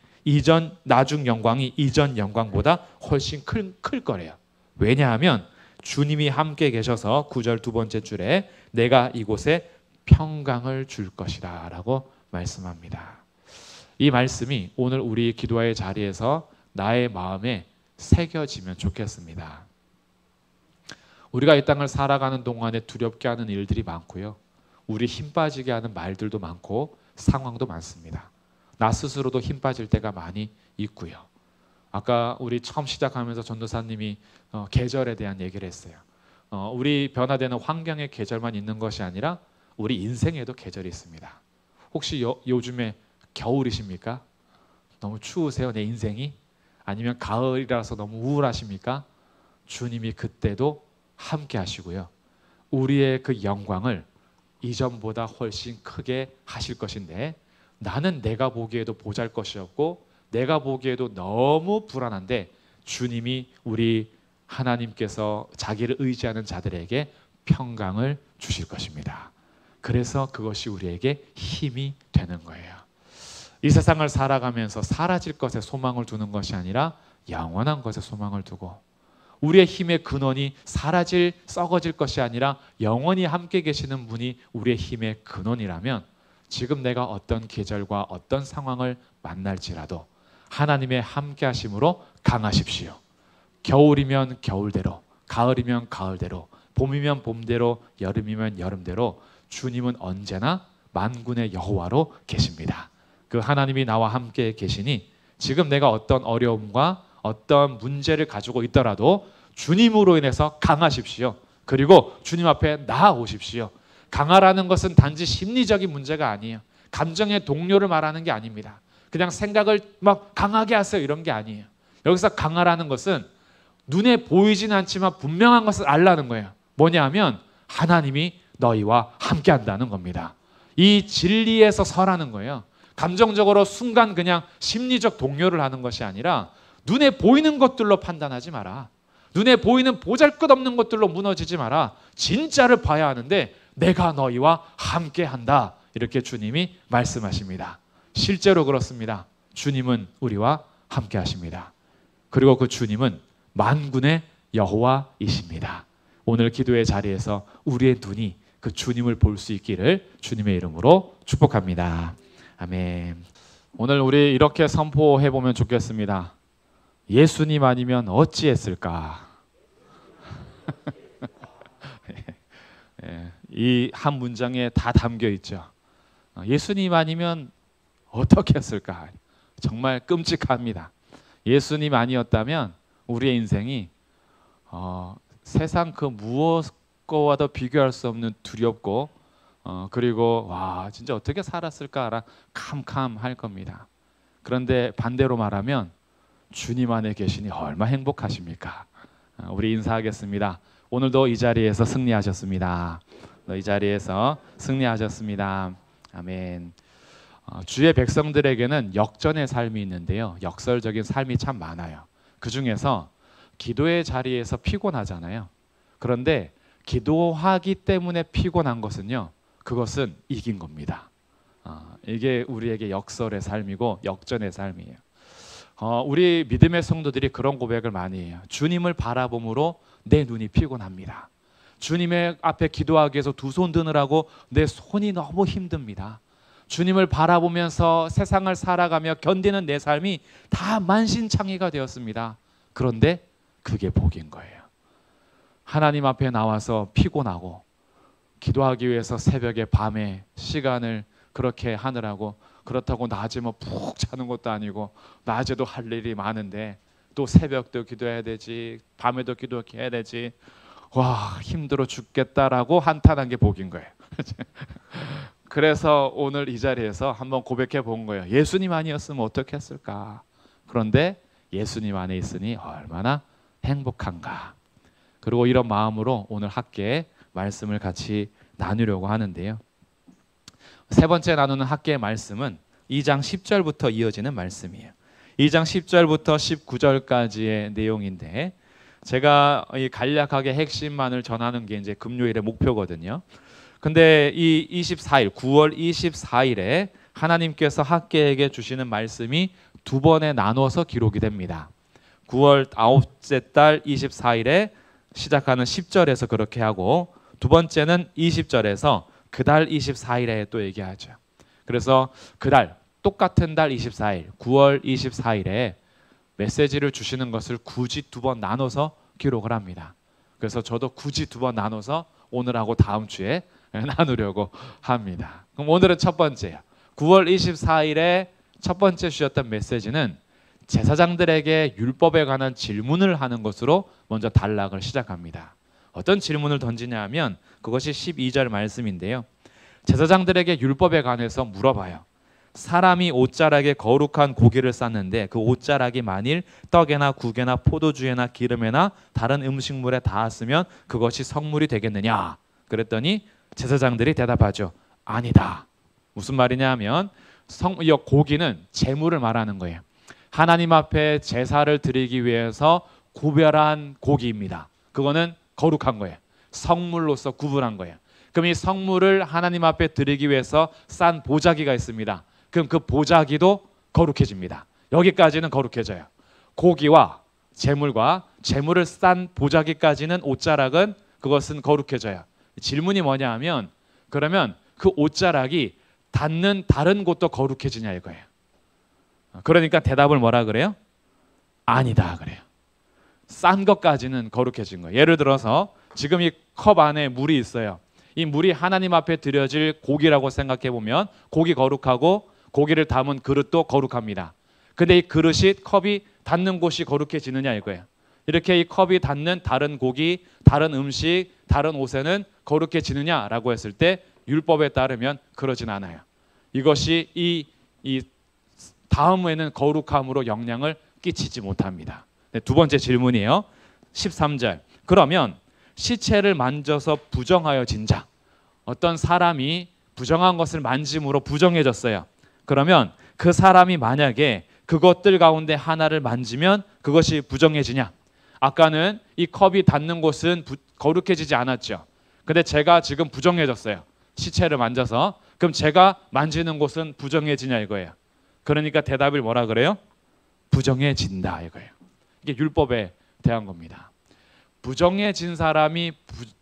나중 영광이 이전 영광보다 훨씬 클 거래요. 왜냐하면 주님이 함께 계셔서 9절 두 번째 줄에 내가 이곳에 평강을 줄 것이다 라고 말씀합니다. 이 말씀이 오늘 우리 기도의 자리에서 나의 마음에 새겨지면 좋겠습니다. 우리가 이 땅을 살아가는 동안에 두렵게 하는 일들이 많고요. 우리 힘 빠지게 하는 말들도 많고 상황도 많습니다. 나 스스로도 힘 빠질 때가 많이 있고요. 아까 우리 처음 시작하면서 전도사님이 계절에 대한 얘기를 했어요. 우리 변화되는 환경의 계절만 있는 것이 아니라 우리 인생에도 계절이 있습니다. 혹시 요즘에 겨울이십니까? 너무 추우세요, 내 인생이? 아니면 가을이라서 너무 우울하십니까? 주님이 그때도 함께 하시고요. 우리의 그 영광을 이전보다 훨씬 크게 하실 것인데 나는 내가 보기에도 보잘것이 없고 내가 보기에도 너무 불안한데 주님이 우리 하나님께서 자기를 의지하는 자들에게 평강을 주실 것입니다. 그래서 그것이 우리에게 힘이 되는 거예요. 이 세상을 살아가면서 사라질 것에 소망을 두는 것이 아니라 영원한 것에 소망을 두고 우리의 힘의 근원이 썩어질 것이 아니라 영원히 함께 계시는 분이 우리의 힘의 근원이라면 지금 내가 어떤 계절과 어떤 상황을 만날지라도 하나님의 함께 하심으로 강하십시오. 겨울이면 겨울대로, 가을이면 가을대로, 봄이면 봄대로, 여름이면 여름대로 주님은 언제나 만군의 여호와로 계십니다. 그 하나님이 나와 함께 계시니 지금 내가 어떤 어려움과 어떤 문제를 가지고 있더라도 주님으로 인해서 강하십시오. 그리고 주님 앞에 나아오십시오. 강하라는 것은 단지 심리적인 문제가 아니에요. 감정의 동요를 말하는 게 아닙니다. 그냥 생각을 막 강하게 하세요 이런 게 아니에요. 여기서 강하라는 것은 눈에 보이진 않지만 분명한 것을 알라는 거예요. 뭐냐 하면 하나님이 너희와 함께 한다는 겁니다. 이 진리에서 서라는 거예요. 감정적으로 순간 그냥 심리적 동요를 하는 것이 아니라 눈에 보이는 것들로 판단하지 마라. 눈에 보이는 보잘것없는 것들로 무너지지 마라. 진짜를 봐야 하는데 내가 너희와 함께 한다. 이렇게 주님이 말씀하십니다. 실제로 그렇습니다. 주님은 우리와 함께 하십니다. 그리고 그 주님은 만군의 여호와이십니다. 오늘 기도의 자리에서 우리의 눈이 그 주님을 볼 수 있기를 주님의 이름으로 축복합니다. 아멘. 오늘 우리 이렇게 선포해 보면 좋겠습니다. 예수님 아니면 어찌했을까? 이 한 문장에 다 담겨 있죠. 예수님 아니면 어떻게 했을까? 정말 끔찍합니다. 예수님 아니었다면 우리의 인생이 세상 그 무엇과도 비교할 수 없는 두렵고 그리고 와 진짜 어떻게 살았을까라 캄캄할 겁니다. 그런데 반대로 말하면 주님 안에 계시니 얼마나 행복하십니까? 우리 인사하겠습니다. 오늘도 이 자리에서 승리하셨습니다. 이 자리에서 승리하셨습니다. 아멘. 주의 백성들에게는 역전의 삶이 있는데요. 역설적인 삶이 참 많아요. 그 중에서 기도의 자리에서 피곤하잖아요. 그런데 기도하기 때문에 피곤한 것은요. 그것은 이긴 겁니다. 이게 우리에게 역설의 삶이고 역전의 삶이에요. 우리 믿음의 성도들이 그런 고백을 많이 해요. 주님을 바라봄으로 내 눈이 피곤합니다. 주님의 앞에 기도하기 위해서 두 손 드느라고 내 손이 너무 힘듭니다. 주님을 바라보면서 세상을 살아가며 견디는 내 삶이 다 만신창이가 되었습니다. 그런데 그게 복인 거예요. 하나님 앞에 나와서 피곤하고 기도하기 위해서 새벽에 밤에 시간을 그렇게 하느라고 그렇다고 낮에 뭐 푹 자는 것도 아니고 낮에도 할 일이 많은데 또 새벽도 기도해야 되지 밤에도 기도해야 되지 와 힘들어 죽겠다라고 한탄한 게 복인 거예요. 그래서 오늘 이 자리에서 한번 고백해 본 거예요. 예수님 아니었으면 어떻게 했을까? 그런데 예수님 안에 있으니 얼마나 행복한가. 그리고 이런 마음으로 오늘 학계 말씀을 같이 나누려고 하는데요. 세 번째 나누는 학계의 말씀은 2장 10절부터 이어지는 말씀이에요. 2장 10절부터 19절까지의 내용인데 제가 이 간략하게 핵심만을 전하는 게 이제 금요일의 목표거든요. 근데 이 24일, 9월 24일에 하나님께서 학계에게 주시는 말씀이 두 번에 나눠서 기록이 됩니다. 9월 아홉째 달 24일에 시작하는 10절에서 그렇게 하고 두 번째는 20절에서 그 달 24일에 또 얘기하죠. 그래서 그달 똑같은 달 24일 9월 24일에 메시지를 주시는 것을 굳이 두 번 나눠서 기록을 합니다. 그래서 저도 굳이 두 번 나눠서 오늘하고 다음 주에 나누려고 합니다. 그럼 오늘은 첫 번째요. 9월 24일에 첫 번째 주셨던 메시지는 제사장들에게 율법에 관한 질문을 하는 것으로 먼저 단락을 시작합니다. 어떤 질문을 던지냐 하면 그것이 12절 말씀인데요. 제사장들에게 율법에 관해서 물어봐요. 사람이 옷자락에 거룩한 고기를 쌌는데 그 옷자락이 만일 떡에나 국에나 포도주에나 기름에나 다른 음식물에 닿았으면 그것이 성물이 되겠느냐? 그랬더니 제사장들이 대답하죠. 아니다. 무슨 말이냐 하면 이 고기는 제물을 말하는 거예요. 하나님 앞에 제사를 드리기 위해서 구별한 고기입니다. 그거는 거룩한 거예요. 성물로서 구분한 거예요. 그럼 이 성물을 하나님 앞에 드리기 위해서 싼 보자기가 있습니다. 그럼 그 보자기도 거룩해집니다. 여기까지는 거룩해져요. 고기와 제물과 제물을 싼 보자기까지는 옷자락은 그것은 거룩해져요. 질문이 뭐냐 하면 그러면 그 옷자락이 닿는 다른 곳도 거룩해지냐 이거예요. 그러니까 대답을 뭐라 그래요? 아니다 그래요. 싼 것까지는 거룩해진 거예요. 예를 들어서 지금 이 컵 안에 물이 있어요. 이 물이 하나님 앞에 드려질 고기라고 생각해 보면 고기 거룩하고 고기를 담은 그릇도 거룩합니다. 근데 이 그릇이 컵이 닿는 곳이 거룩해지느냐 이거예요. 이렇게 이 컵이 닿는 다른 고기, 다른 음식, 다른 옷에는 거룩해지느냐라고 했을 때 율법에 따르면 그러진 않아요. 이것이 이 다음에는 거룩함으로 영향을 끼치지 못합니다. 네, 두 번째 질문이에요. 13절. 그러면 시체를 만져서 부정하여진 자. 어떤 사람이 부정한 것을 만짐으로 부정해졌어요. 그러면 그 사람이 만약에 그것들 가운데 하나를 만지면 그것이 부정해지냐? 아까는 이 컵이 닿는 곳은 거룩해지지 않았죠. 근데 제가 지금 부정해졌어요. 시체를 만져서. 그럼 제가 만지는 곳은 부정해지냐 이거예요. 그러니까 대답을 뭐라 그래요? 부정해진다 이거예요. 이게 율법에 대한 겁니다. 부정해진 사람이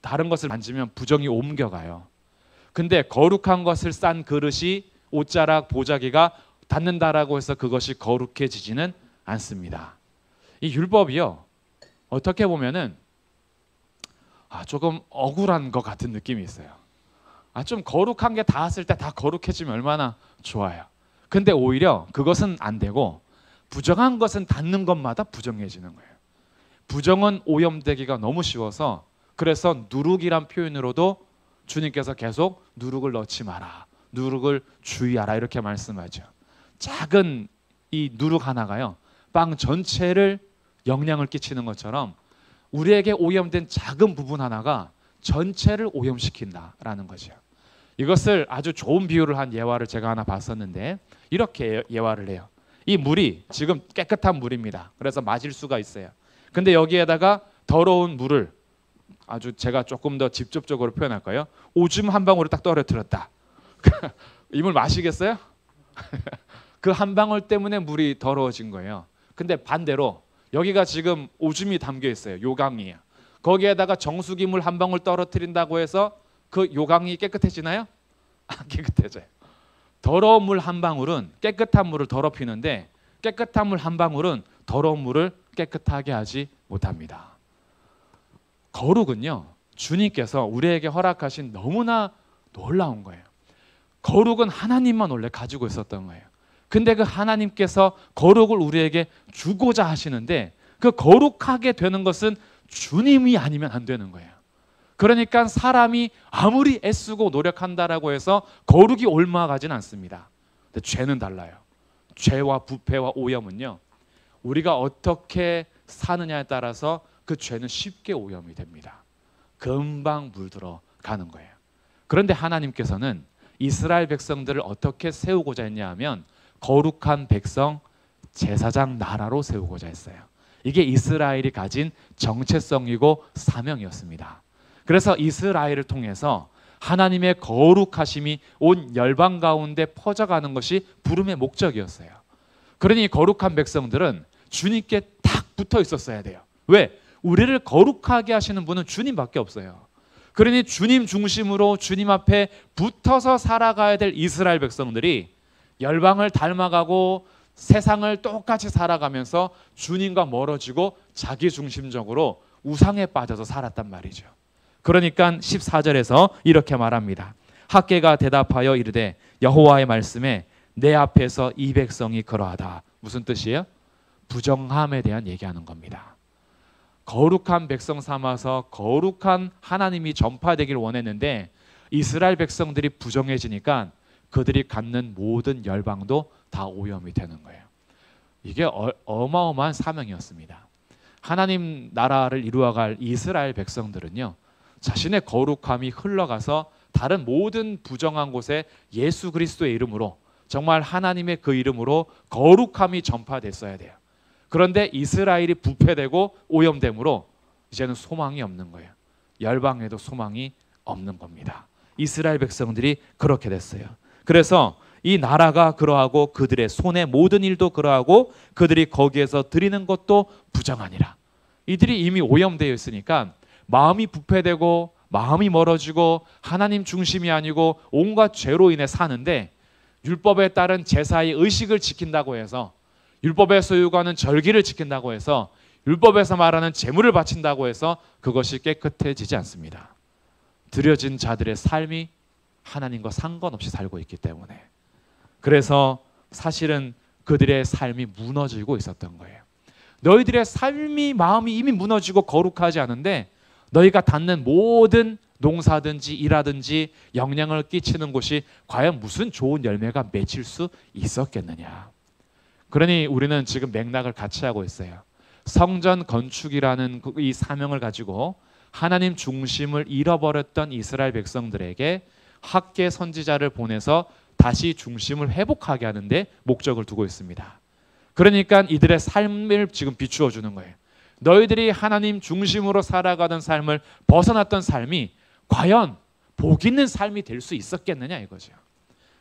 다른 것을 만지면 부정이 옮겨가요. 근데 거룩한 것을 싼 그릇이 옷자락, 보자기가 닿는다라고 해서 그것이 거룩해지지는 않습니다. 이 율법이요. 어떻게 보면은 조금 억울한 것 같은 느낌이 있어요. 좀 거룩한 게 닿았을 때 다 거룩해지면 얼마나 좋아요. 근데 오히려 그것은 안 되고 부정한 것은 닿는 것마다 부정해지는 거예요. 부정은 오염되기가 너무 쉬워서 그래서 누룩이란 표현으로도 주님께서 계속 누룩을 넣지 마라. 누룩을 주의하라 이렇게 말씀하죠. 작은 이 누룩 하나가요. 빵 전체를 영향을 끼치는 것처럼 우리에게 오염된 작은 부분 하나가 전체를 오염시킨다라는 거죠. 이것을 아주 좋은 비유를 한 예화를 제가 하나 봤었는데 이렇게 예화를 해요. 이 물이 지금 깨끗한 물입니다. 그래서 마실 수가 있어요. 근데 여기에다가 더러운 물을 아주 제가 조금 더 직접적으로 표현할까요? 오줌 한 방울을 딱 떨어뜨렸다. 이 물 마시겠어요? 그 한 방울 때문에 물이 더러워진 거예요. 근데 반대로 여기가 지금 오줌이 담겨 있어요. 요강이에요. 거기에다가 정수기 물 한 방울 떨어뜨린다고 해서 그 요강이 깨끗해지나요? 안 깨끗해져요. 더러운 물 한 방울은 깨끗한 물을 더럽히는데 깨끗한 물 한 방울은 더러운 물을 깨끗하게 하지 못합니다. 거룩은요. 주님께서 우리에게 허락하신 너무나 놀라운 거예요. 거룩은 하나님만 원래 가지고 있었던 거예요. 근데 그 하나님께서 거룩을 우리에게 주고자 하시는데 그 거룩하게 되는 것은 주님이 아니면 안 되는 거예요. 그러니까 사람이 아무리 애쓰고 노력한다라고 해서 거룩이 옮아가진 않습니다. 근데 죄는 달라요. 죄와 부패와 오염은요. 우리가 어떻게 사느냐에 따라서 그 죄는 쉽게 오염이 됩니다. 금방 물들어 가는 거예요. 그런데 하나님께서는 이스라엘 백성들을 어떻게 세우고자 했냐 하면 거룩한 백성, 제사장 나라로 세우고자 했어요. 이게 이스라엘이 가진 정체성이고 사명이었습니다. 그래서 이스라엘을 통해서 하나님의 거룩하심이 온 열방 가운데 퍼져가는 것이 부름의 목적이었어요. 그러니 거룩한 백성들은 주님께 딱 붙어 있었어야 돼요. 왜? 우리를 거룩하게 하시는 분은 주님밖에 없어요. 그러니 주님 중심으로 주님 앞에 붙어서 살아가야 될 이스라엘 백성들이 열방을 닮아가고 세상을 똑같이 살아가면서 주님과 멀어지고 자기 중심적으로 우상에 빠져서 살았단 말이죠. 그러니까 14절에서 이렇게 말합니다. 학개가 대답하여 이르되 여호와의 말씀에 내 앞에서 이 백성이 그러하다. 무슨 뜻이에요? 부정함에 대한 얘기하는 겁니다. 거룩한 백성 삼아서 거룩한 하나님이 전파되길 원했는데 이스라엘 백성들이 부정해지니까 그들이 갖는 모든 열방도 다 오염이 되는 거예요. 이게 어마어마한 사명이었습니다. 하나님 나라를 이루어갈 이스라엘 백성들은요, 자신의 거룩함이 흘러가서 다른 모든 부정한 곳에 예수 그리스도의 이름으로, 정말 하나님의 그 이름으로 거룩함이 전파됐어야 돼요. 그런데 이스라엘이 부패되고 오염됨으로 이제는 소망이 없는 거예요. 열방에도 소망이 없는 겁니다. 이스라엘 백성들이 그렇게 됐어요. 그래서 이 나라가 그러하고 그들의 손의 모든 일도 그러하고 그들이 거기에서 드리는 것도 부정하니라. 이들이 이미 오염되어 있으니까 마음이 부패되고 마음이 멀어지고 하나님 중심이 아니고 온갖 죄로 인해 사는데, 율법에 따른 제사의 의식을 지킨다고 해서, 율법에서 요구하는 절기를 지킨다고 해서, 율법에서 말하는 제물을 바친다고 해서 그것이 깨끗해지지 않습니다. 드려진 자들의 삶이 하나님과 상관없이 살고 있기 때문에, 그래서 사실은 그들의 삶이 무너지고 있었던 거예요. 너희들의 삶이, 마음이 이미 무너지고 거룩하지 않은데 너희가 닿는 모든 농사든지 일하든지 영향을 끼치는 곳이 과연 무슨 좋은 열매가 맺힐 수 있었겠느냐. 그러니 우리는 지금 맥락을 같이 하고 있어요. 성전 건축이라는 이 사명을 가지고 하나님 중심을 잃어버렸던 이스라엘 백성들에게 학개 선지자를 보내서 다시 중심을 회복하게 하는데 목적을 두고 있습니다. 그러니까 이들의 삶을 지금 비추어 주는 거예요. 너희들이 하나님 중심으로 살아가던 삶을 벗어났던 삶이 과연 복 있는 삶이 될 수 있었겠느냐 이거죠.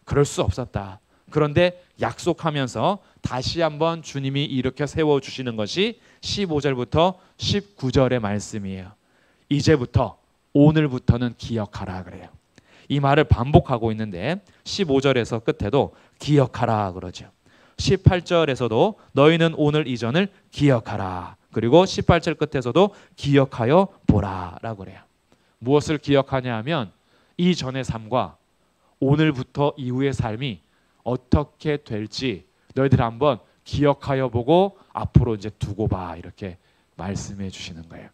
그럴 수 없었다. 그런데 약속하면서 다시 한번 주님이 일으켜 세워주시는 것이 15절부터 19절의 말씀이에요. 이제부터, 오늘부터는 기억하라 그래요. 이 말을 반복하고 있는데 15절에서 끝에도 기억하라 그러죠. 18절에서도 너희는 오늘 이전을 기억하라. 그리고 18절 끝에서도 기억하여 보라 라고 그래요. 무엇을 기억하냐 하면 이전의 삶과 오늘부터 이후의 삶이 어떻게 될지 너희들 한번 기억하여 보고 앞으로 이제 두고 봐, 이렇게 말씀해 주시는 거예요.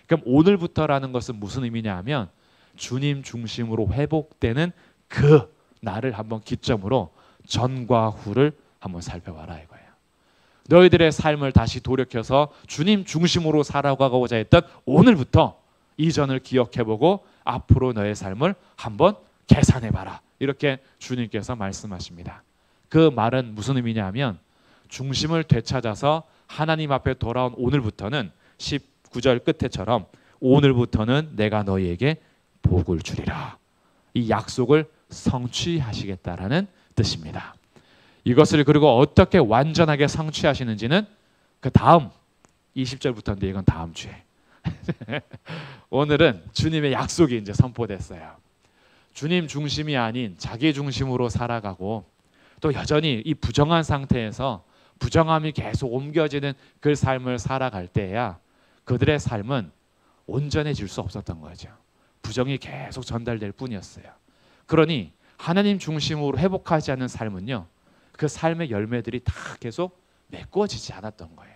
그럼 오늘부터라는 것은 무슨 의미냐 하면 주님 중심으로 회복되는 그 날을 한번 기점으로 전과 후를 한번 살펴봐라 이거예요. 너희들의 삶을 다시 돌이켜서 주님 중심으로 살아가고자 했던 오늘부터 이전을 기억해보고 앞으로 너의 삶을 한번 계산해봐라, 이렇게 주님께서 말씀하십니다. 그 말은 무슨 의미냐 하면 중심을 되찾아서 하나님 앞에 돌아온 오늘부터는 19절 끝에처럼 오늘부터는 내가 너희에게 복을 주리라, 이 약속을 성취하시겠다라는 뜻입니다. 이것을 그리고 어떻게 완전하게 성취하시는지는 그 다음 20절부터인데 이건 다음 주에 오늘은 주님의 약속이 이제 선포됐어요. 주님 중심이 아닌 자기 중심으로 살아가고 또 여전히 이 부정한 상태에서 부정함이 계속 옮겨지는 그 삶을 살아갈 때야 그들의 삶은 온전해질 수 없었던 거죠. 부정이 계속 전달될 뿐이었어요. 그러니 하나님 중심으로 회복하지 않는 삶은요, 그 삶의 열매들이 다 계속 메꿔지지 않았던 거예요.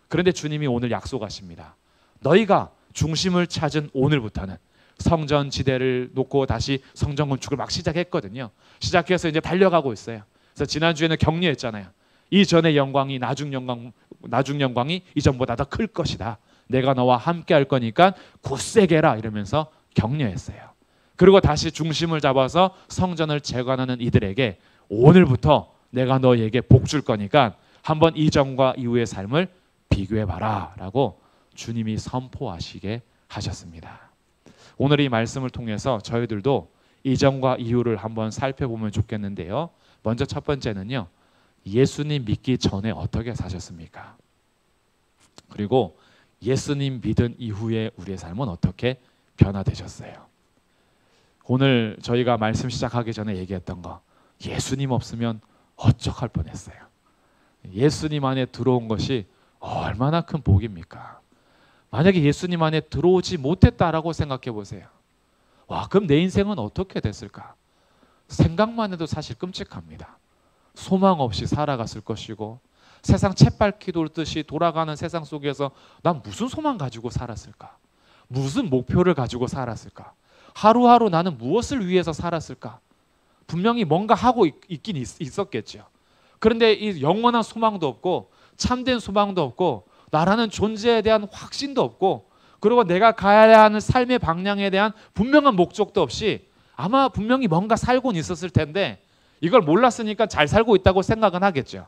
그런데 주님이 오늘 약속하십니다. 너희가 중심을 찾은 오늘부터는, 성전 지대를 놓고 다시 성전 건축을 막 시작했거든요. 시작해서 이제 달려가고 있어요. 그래서 지난주에는 격려했잖아요. 이전의 영광이 나중 영광이 이전보다 더 클 것이다. 내가 너와 함께 할 거니까 굳세게 해라, 이러면서 격려했어요. 그리고 다시 중심을 잡아서 성전을 재건하는 이들에게 오늘부터 내가 너희에게 복 줄 거니까 한번 이전과 이후의 삶을 비교해봐라 라고 주님이 선포하시게 하셨습니다. 오늘 이 말씀을 통해서 저희들도 이전과 이후를 한번 살펴보면 좋겠는데요. 먼저 첫 번째는요, 예수님 믿기 전에 어떻게 사셨습니까? 그리고 예수님 믿은 이후에 우리의 삶은 어떻게 변화되셨어요? 오늘 저희가 말씀 시작하기 전에 얘기했던 거, 예수님 없으면 어떡할 뻔했어요. 예수님 안에 들어온 것이 얼마나 큰 복입니까? 만약에 예수님 안에 들어오지 못했다라고 생각해 보세요. 와, 그럼 내 인생은 어떻게 됐을까? 생각만 해도 사실 끔찍합니다. 소망 없이 살아갔을 것이고, 세상 쳇바퀴 돌듯이 돌아가는 세상 속에서 난 무슨 소망 가지고 살았을까? 무슨 목표를 가지고 살았을까? 하루하루 나는 무엇을 위해서 살았을까? 분명히 뭔가 하고 있긴 있었겠죠. 그런데 이 영원한 소망도 없고 참된 소망도 없고 나라는 존재에 대한 확신도 없고, 그리고 내가 가야 하는 삶의 방향에 대한 분명한 목적도 없이 아마 분명히 뭔가 살고는 있었을 텐데 이걸 몰랐으니까 잘 살고 있다고 생각은 하겠죠.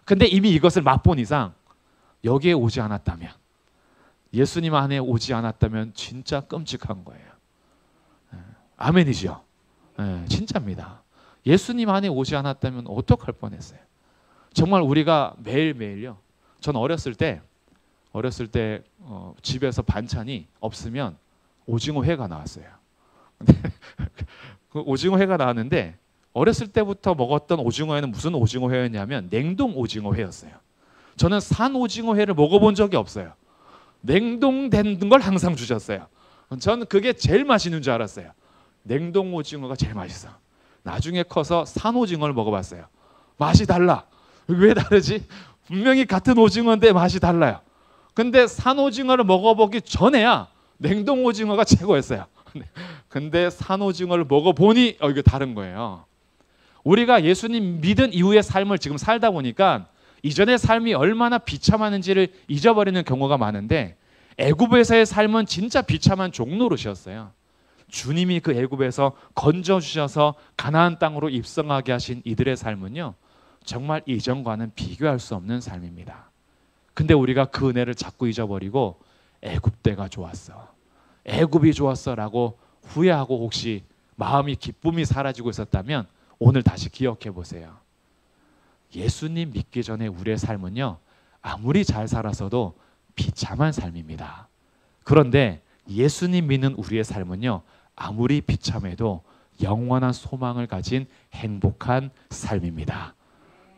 근데 이미 이것을 맛본 이상 여기에 오지 않았다면, 예수님 안에 오지 않았다면 진짜 끔찍한 거예요. 아멘이죠. 진짜입니다. 예수님 안에 오지 않았다면 어떡할 뻔했어요. 정말 우리가 매일매일요. 전 어렸을 때 집에서 반찬이 없으면 오징어 회가 나왔어요. 그 오징어 회가 나왔는데 어렸을 때부터 먹었던 오징어회는 무슨 오징어 회였냐면 냉동 오징어 회였어요. 저는 산 오징어 회를 먹어본 적이 없어요. 냉동된 걸 항상 주셨어요. 저는 그게 제일 맛있는 줄 알았어요. 냉동 오징어가 제일 맛있어. 나중에 커서 산 오징어를 먹어봤어요. 맛이 달라. 왜 다르지? 분명히 같은 오징어인데 맛이 달라요. 근데 산 오징어를 먹어보기 전에야 냉동 오징어가 최고였어요. 근데 산 오징어를 먹어보니 이게 다른 거예요. 우리가 예수님 믿은 이후의 삶을 지금 살다 보니까 이전의 삶이 얼마나 비참했는지를 잊어버리는 경우가 많은데, 애굽에서의 삶은 진짜 비참한 종노릇이었어요. 주님이 그 애굽에서 건져주셔서 가나안 땅으로 입성하게 하신 이들의 삶은요, 정말 이전과는 비교할 수 없는 삶입니다. 근데 우리가 그 은혜를 자꾸 잊어버리고 애굽 때가 좋았어, 애굽이 좋았어 라고 후회하고 혹시 마음이 기쁨이 사라지고 있었다면 오늘 다시 기억해 보세요. 예수님 믿기 전에 우리의 삶은요, 아무리 잘 살았어도 비참한 삶입니다. 그런데 예수님 믿는 우리의 삶은요, 아무리 비참해도 영원한 소망을 가진 행복한 삶입니다.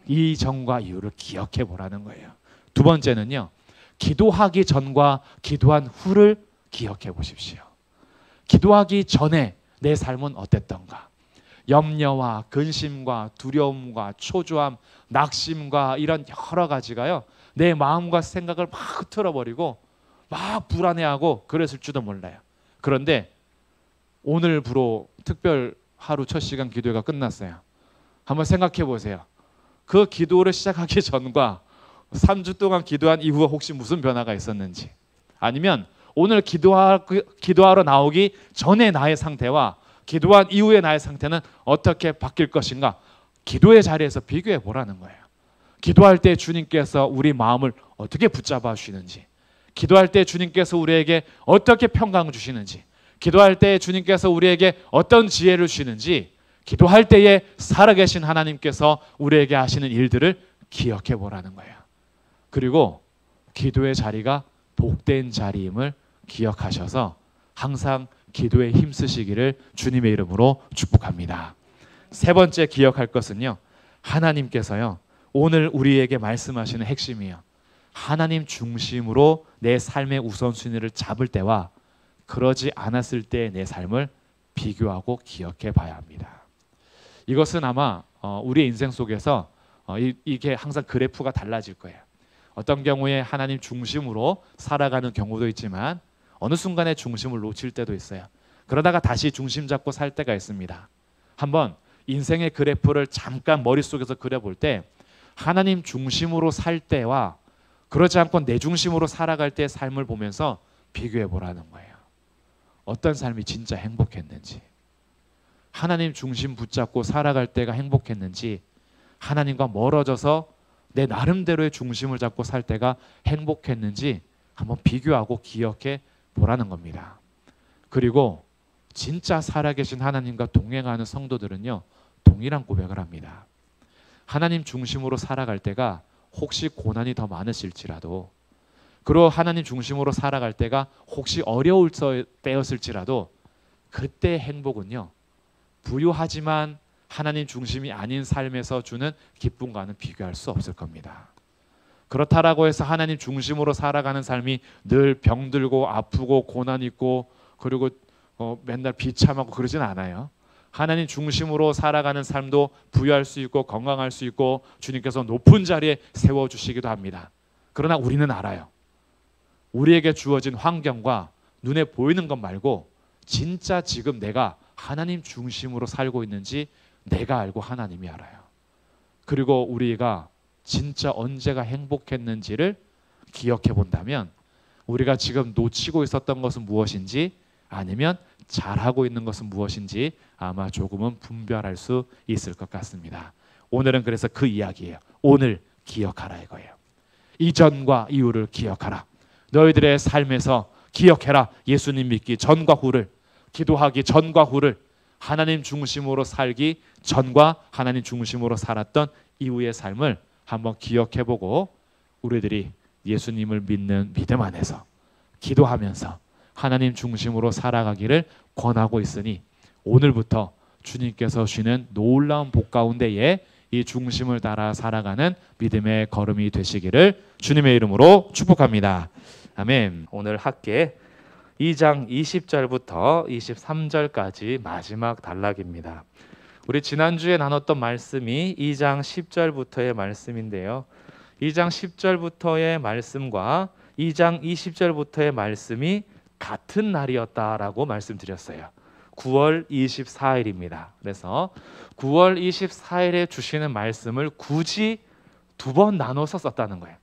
이 전과 이후를 기억해 보라는 거예요. 두 번째는요, 기도하기 전과 기도한 후를 기억해 보십시오. 기도하기 전에 내 삶은 어땠던가? 염려와 근심과 두려움과 초조함, 낙심과 이런 여러 가지가요, 내 마음과 생각을 막 흐트러버리고 막 불안해하고 그랬을지도 몰라요. 그런데 오늘부로 특별 하루 첫 시간 기도회가 끝났어요. 한번 생각해 보세요. 그 기도를 시작하기 전과 3주 동안 기도한 이후에 혹시 무슨 변화가 있었는지, 아니면 오늘 기도하러 나오기 전에 나의 상태와 기도한 이후의 나의 상태는 어떻게 바뀔 것인가, 기도의 자리에서 비교해 보라는 거예요. 기도할 때 주님께서 우리 마음을 어떻게 붙잡아 주시는지, 기도할 때 주님께서 우리에게 어떻게 평강 주시는지, 기도할 때 주님께서 우리에게 어떤 지혜를 주시는지, 기도할 때에 살아계신 하나님께서 우리에게 하시는 일들을 기억해 보라는 거예요. 그리고 기도의 자리가 복된 자리임을 기억하셔서 항상 기도에 힘쓰시기를 주님의 이름으로 축복합니다. 세 번째 기억할 것은요, 하나님께서요, 오늘 우리에게 말씀하시는 핵심이에요. 하나님 중심으로 내 삶의 우선순위를 잡을 때와 그러지 않았을 때의 내 삶을 비교하고 기억해 봐야 합니다. 이것은 아마 우리의 인생 속에서 이게 항상 그래프가 달라질 거예요. 어떤 경우에 하나님 중심으로 살아가는 경우도 있지만 어느 순간에 중심을 놓칠 때도 있어요. 그러다가 다시 중심 잡고 살 때가 있습니다. 한번 인생의 그래프를 잠깐 머릿속에서 그려볼 때 하나님 중심으로 살 때와 그렇지 않고 내 중심으로 살아갈 때의 삶을 보면서 비교해 보라는 거예요. 어떤 삶이 진짜 행복했는지, 하나님 중심 붙잡고 살아갈 때가 행복했는지, 하나님과 멀어져서 내 나름대로의 중심을 잡고 살 때가 행복했는지 한번 비교하고 기억해 보라는 겁니다. 그리고 진짜 살아계신 하나님과 동행하는 성도들은요, 동일한 고백을 합니다. 하나님 중심으로 살아갈 때가 혹시 고난이 더 많으실지라도, 그리고 하나님 중심으로 살아갈 때가 혹시 어려울 때였을지라도 그때의 행복은요, 부유하지만 하나님 중심이 아닌 삶에서 주는 기쁨과는 비교할 수 없을 겁니다. 그렇다라고 해서 하나님 중심으로 살아가는 삶이 늘 병들고 아프고 고난 있고 그리고 맨날 비참하고 그러진 않아요. 하나님 중심으로 살아가는 삶도 부유할 수 있고 건강할 수 있고 주님께서 높은 자리에 세워주시기도 합니다. 그러나 우리는 알아요. 우리에게 주어진 환경과 눈에 보이는 것 말고 진짜 지금 내가 하나님 중심으로 살고 있는지 내가 알고 하나님이 알아요. 그리고 우리가 진짜 언제가 행복했는지를 기억해 본다면 우리가 지금 놓치고 있었던 것은 무엇인지 아니면 잘하고 있는 것은 무엇인지 아마 조금은 분별할 수 있을 것 같습니다. 오늘은 그래서 그 이야기예요. 오늘 기억하라 이거예요. 이전과 이후를 기억하라. 너희들의 삶에서 기억해라. 예수님 믿기 전과 후를, 기도하기 전과 후를, 하나님 중심으로 살기 전과 하나님 중심으로 살았던 이후의 삶을 한번 기억해보고 우리들이 예수님을 믿는 믿음 안에서 기도하면서 하나님 중심으로 살아가기를 권하고 있으니 오늘부터 주님께서 주시는 놀라운 복 가운데에 이 중심을 따라 살아가는 믿음의 걸음이 되시기를 주님의 이름으로 축복합니다. 아멘. 오늘 학계 2장 20절부터 23절까지 마지막 단락입니다. 우리 지난주에 나눴던 말씀이 2장 10절부터의 말씀인데요. 2장 10절부터의 말씀과 2장 20절부터의 말씀이 같은 날이었다라고 말씀드렸어요. 9월 24일입니다. 그래서 9월 24일에 주시는 말씀을 굳이 두 번 나눠서 썼다는 거예요.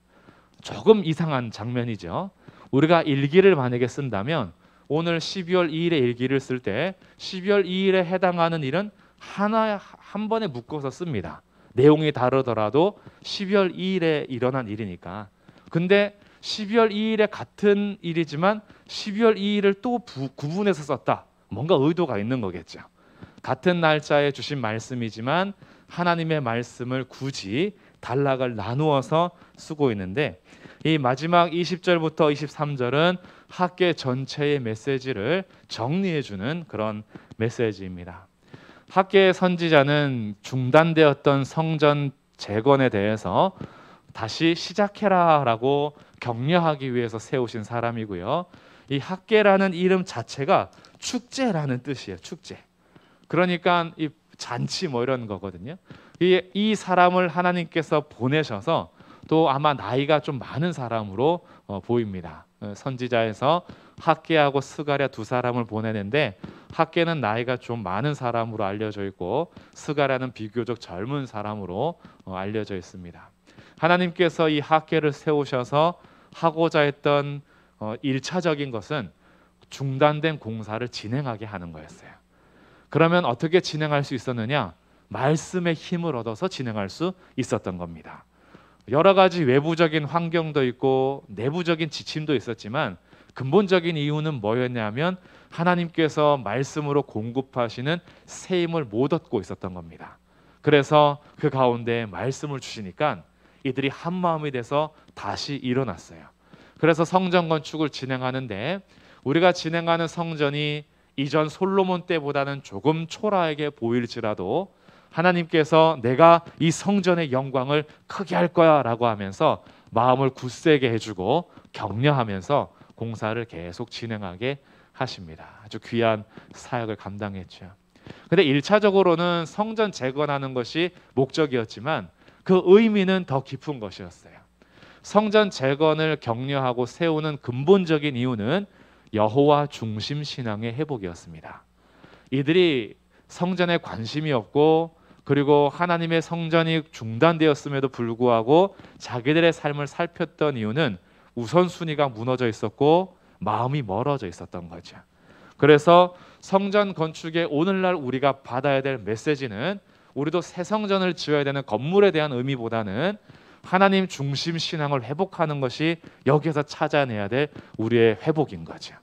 조금 이상한 장면이죠. 우리가 일기를 만약에 쓴다면 오늘 12월 2일에 일기를 쓸 때 12월 2일에 해당하는 일은 한 번에 묶어서 씁니다. 내용이 다르더라도 12월 2일에 일어난 일이니까. 근데 12월 2일에 같은 일이지만 12월 2일을 또 구분해서 썼다. 뭔가 의도가 있는 거겠죠. 같은 날짜에 주신 말씀이지만 하나님의 말씀을 굳이 단락을 나누어서 쓰고 있는데 이 마지막 20절부터 23절은 학계 전체의 메시지를 정리해주는 그런 메시지입니다. 학계의 선지자는 중단되었던 성전 재건에 대해서 다시 시작해라라고 격려하기 위해서 세우신 사람이고요. 이 학계라는 이름 자체가 축제라는 뜻이에요. 축제. 그러니까 이 잔치 뭐 이런 거거든요. 이 사람을 하나님께서 보내셔서 또 아마 나이가 좀 많은 사람으로 보입니다. 선지자에서 학계하고 스가랴 두 사람을 보내는데 학계는 나이가 좀 많은 사람으로 알려져 있고 스가랴는 비교적 젊은 사람으로 알려져 있습니다. 하나님께서 이 학계를 세우셔서 하고자 했던 1차적인 것은 중단된 공사를 진행하게 하는 거였어요. 그러면 어떻게 진행할 수 있었느냐? 말씀의 힘을 얻어서 진행할 수 있었던 겁니다. 여러 가지 외부적인 환경도 있고 내부적인 지침도 있었지만 근본적인 이유는 뭐였냐면 하나님께서 말씀으로 공급하시는 새 힘을 못 얻고 있었던 겁니다. 그래서 그 가운데 말씀을 주시니까 이들이 한 마음이 돼서 다시 일어났어요. 그래서 성전 건축을 진행하는데 우리가 진행하는 성전이 이전 솔로몬 때보다는 조금 초라하게 보일지라도 하나님께서 내가 이 성전의 영광을 크게 할 거야 라고 하면서 마음을 굳세게 해주고 격려하면서 공사를 계속 진행하게 하십니다. 아주 귀한 사역을 감당했죠. 근데 1차적으로는 성전 재건하는 것이 목적이었지만 그 의미는 더 깊은 것이었어요. 성전 재건을 격려하고 세우는 근본적인 이유는 여호와 중심 신앙의 회복이었습니다. 이들이 성전에 관심이 없고 그리고 하나님의 성전이 중단되었음에도 불구하고 자기들의 삶을 살폈던 이유는 우선순위가 무너져 있었고 마음이 멀어져 있었던 거죠. 그래서 성전 건축에 오늘날 우리가 받아야 될 메시지는 우리도 새 성전을 지어야 되는 건물에 대한 의미보다는 하나님 중심 신앙을 회복하는 것이 여기에서 찾아내야 될 우리의 회복인 거죠.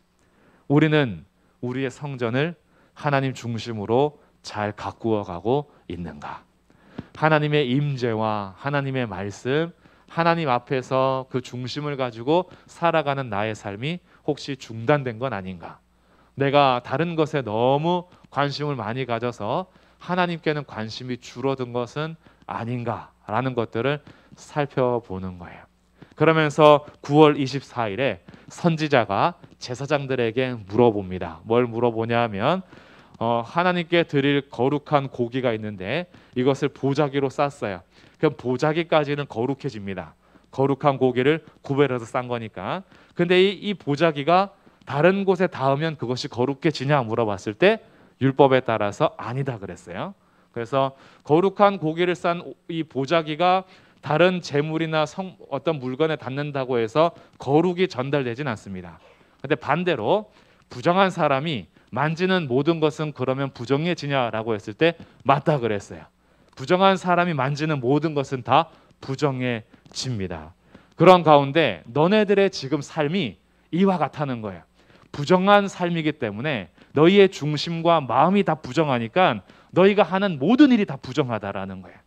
우리는 우리의 성전을 하나님 중심으로 잘 가꾸어 가고 있는가? 하나님의 임재와 하나님의 말씀, 하나님 앞에서 그 중심을 가지고 살아가는 나의 삶이 혹시 중단된 건 아닌가? 내가 다른 것에 너무 관심을 많이 가져서 하나님께는 관심이 줄어든 것은 아닌가라는 것들을 살펴보는 거예요. 그러면서 9월 24일에 선지자가 제사장들에게 물어봅니다. 뭘 물어보냐면 하나님께 드릴 거룩한 고기가 있는데 이것을 보자기로 쌌어요. 그럼 보자기까지는 거룩해집니다. 거룩한 고기를 구별해서 싼 거니까. 근데 이 보자기가 다른 곳에 닿으면 그것이 거룩해지냐 물어봤을 때 율법에 따라서 아니다 그랬어요. 그래서 거룩한 고기를 싼 이 보자기가 다른 재물이나 어떤 물건에 닿는다고 해서 거룩이 전달되진 않습니다. 근데 반대로 부정한 사람이 만지는 모든 것은 그러면 부정해지냐라고 했을 때 맞다 그랬어요. 부정한 사람이 만지는 모든 것은 다 부정해집니다. 그런 가운데 너네들의 지금 삶이 이와 같다는 거예요. 부정한 삶이기 때문에 너희의 중심과 마음이 다 부정하니까 너희가 하는 모든 일이 다 부정하다라는 거예요.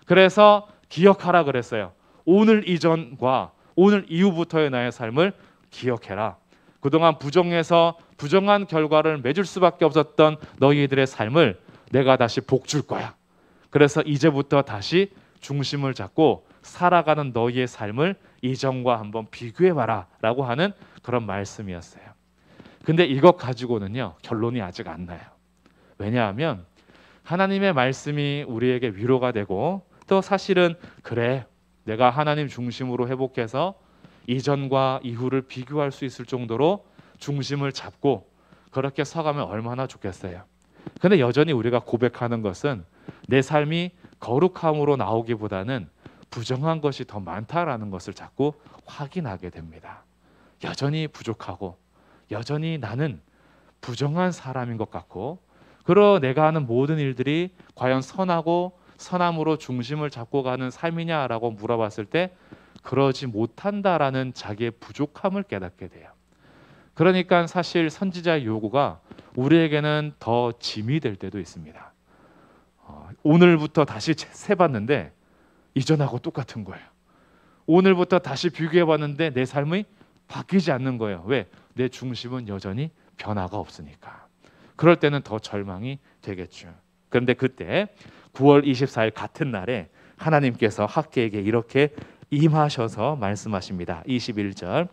그래서 기억하라 그랬어요. 오늘 이전과 오늘 이후부터의 나의 삶을 기억해라. 그동안 부정해서 부정한 결과를 맺을 수밖에 없었던 너희들의 삶을 내가 다시 복 줄 거야. 그래서 이제부터 다시 중심을 잡고 살아가는 너희의 삶을 이전과 한번 비교해봐라 라고 하는 그런 말씀이었어요. 근데 이것 가지고는요 결론이 아직 안 나요. 왜냐하면 하나님의 말씀이 우리에게 위로가 되고 또 사실은 그래 내가 하나님 중심으로 회복해서 이전과 이후를 비교할 수 있을 정도로 중심을 잡고 그렇게 서가면 얼마나 좋겠어요. 근데 여전히 우리가 고백하는 것은 내 삶이 거룩함으로 나오기보다는 부정한 것이 더 많다라는 것을 자꾸 확인하게 됩니다. 여전히 부족하고 여전히 나는 부정한 사람인 것 같고 그러 내가 하는 모든 일들이 과연 선하고 선함으로 중심을 잡고 가는 삶이냐라고 물어봤을 때 그러지 못한다라는 자기의 부족함을 깨닫게 돼요. 그러니까 사실 선지자의 요구가 우리에게는 더 짐이 될 때도 있습니다. 오늘부터 다시 세봤는데 이전하고 똑같은 거예요. 오늘부터 다시 비교해봤는데 내 삶이 바뀌지 않는 거예요. 왜? 내 중심은 여전히 변화가 없으니까. 그럴 때는 더 절망이 되겠죠. 그런데 그때 9월 24일 같은 날에 하나님께서 학개에게 이렇게 임하셔서 말씀하십니다. 21절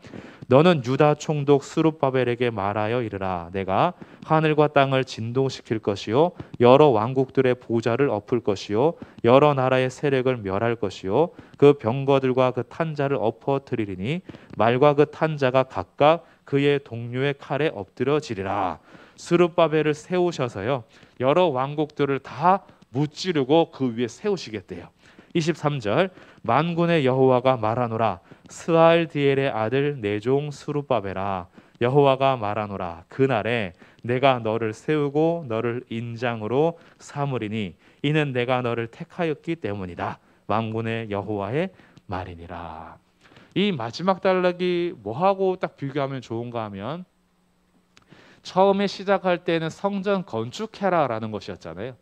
너는 유다 총독 스룹바벨에게 말하여 이르라. 내가 하늘과 땅을 진동시킬 것이요 여러 왕국들의 보좌를 엎을 것이요 여러 나라의 세력을 멸할 것이요 그 병거들과 그 탄자를 엎어뜨리리니 말과 그 탄자가 각각 그의 동료의 칼에 엎드려지리라. 스룹바벨을 세우셔서요 여러 왕국들을 다 무찌르고 그 위에 세우시겠대요. 23절 만군의 여호와가 말하노라. 스알디엘의 아들 내 종 스룹바벨아 여호와가 말하노라. 그날에 내가 너를 세우고 너를 인장으로 삼으리니 이는 내가 너를 택하였기 때문이다. 만군의 여호와의 말이니라. 이 마지막 단락이 뭐하고 딱 비교하면 좋은가 하면 처음에 시작할 때는 성전 건축해라라는 것이었잖아요.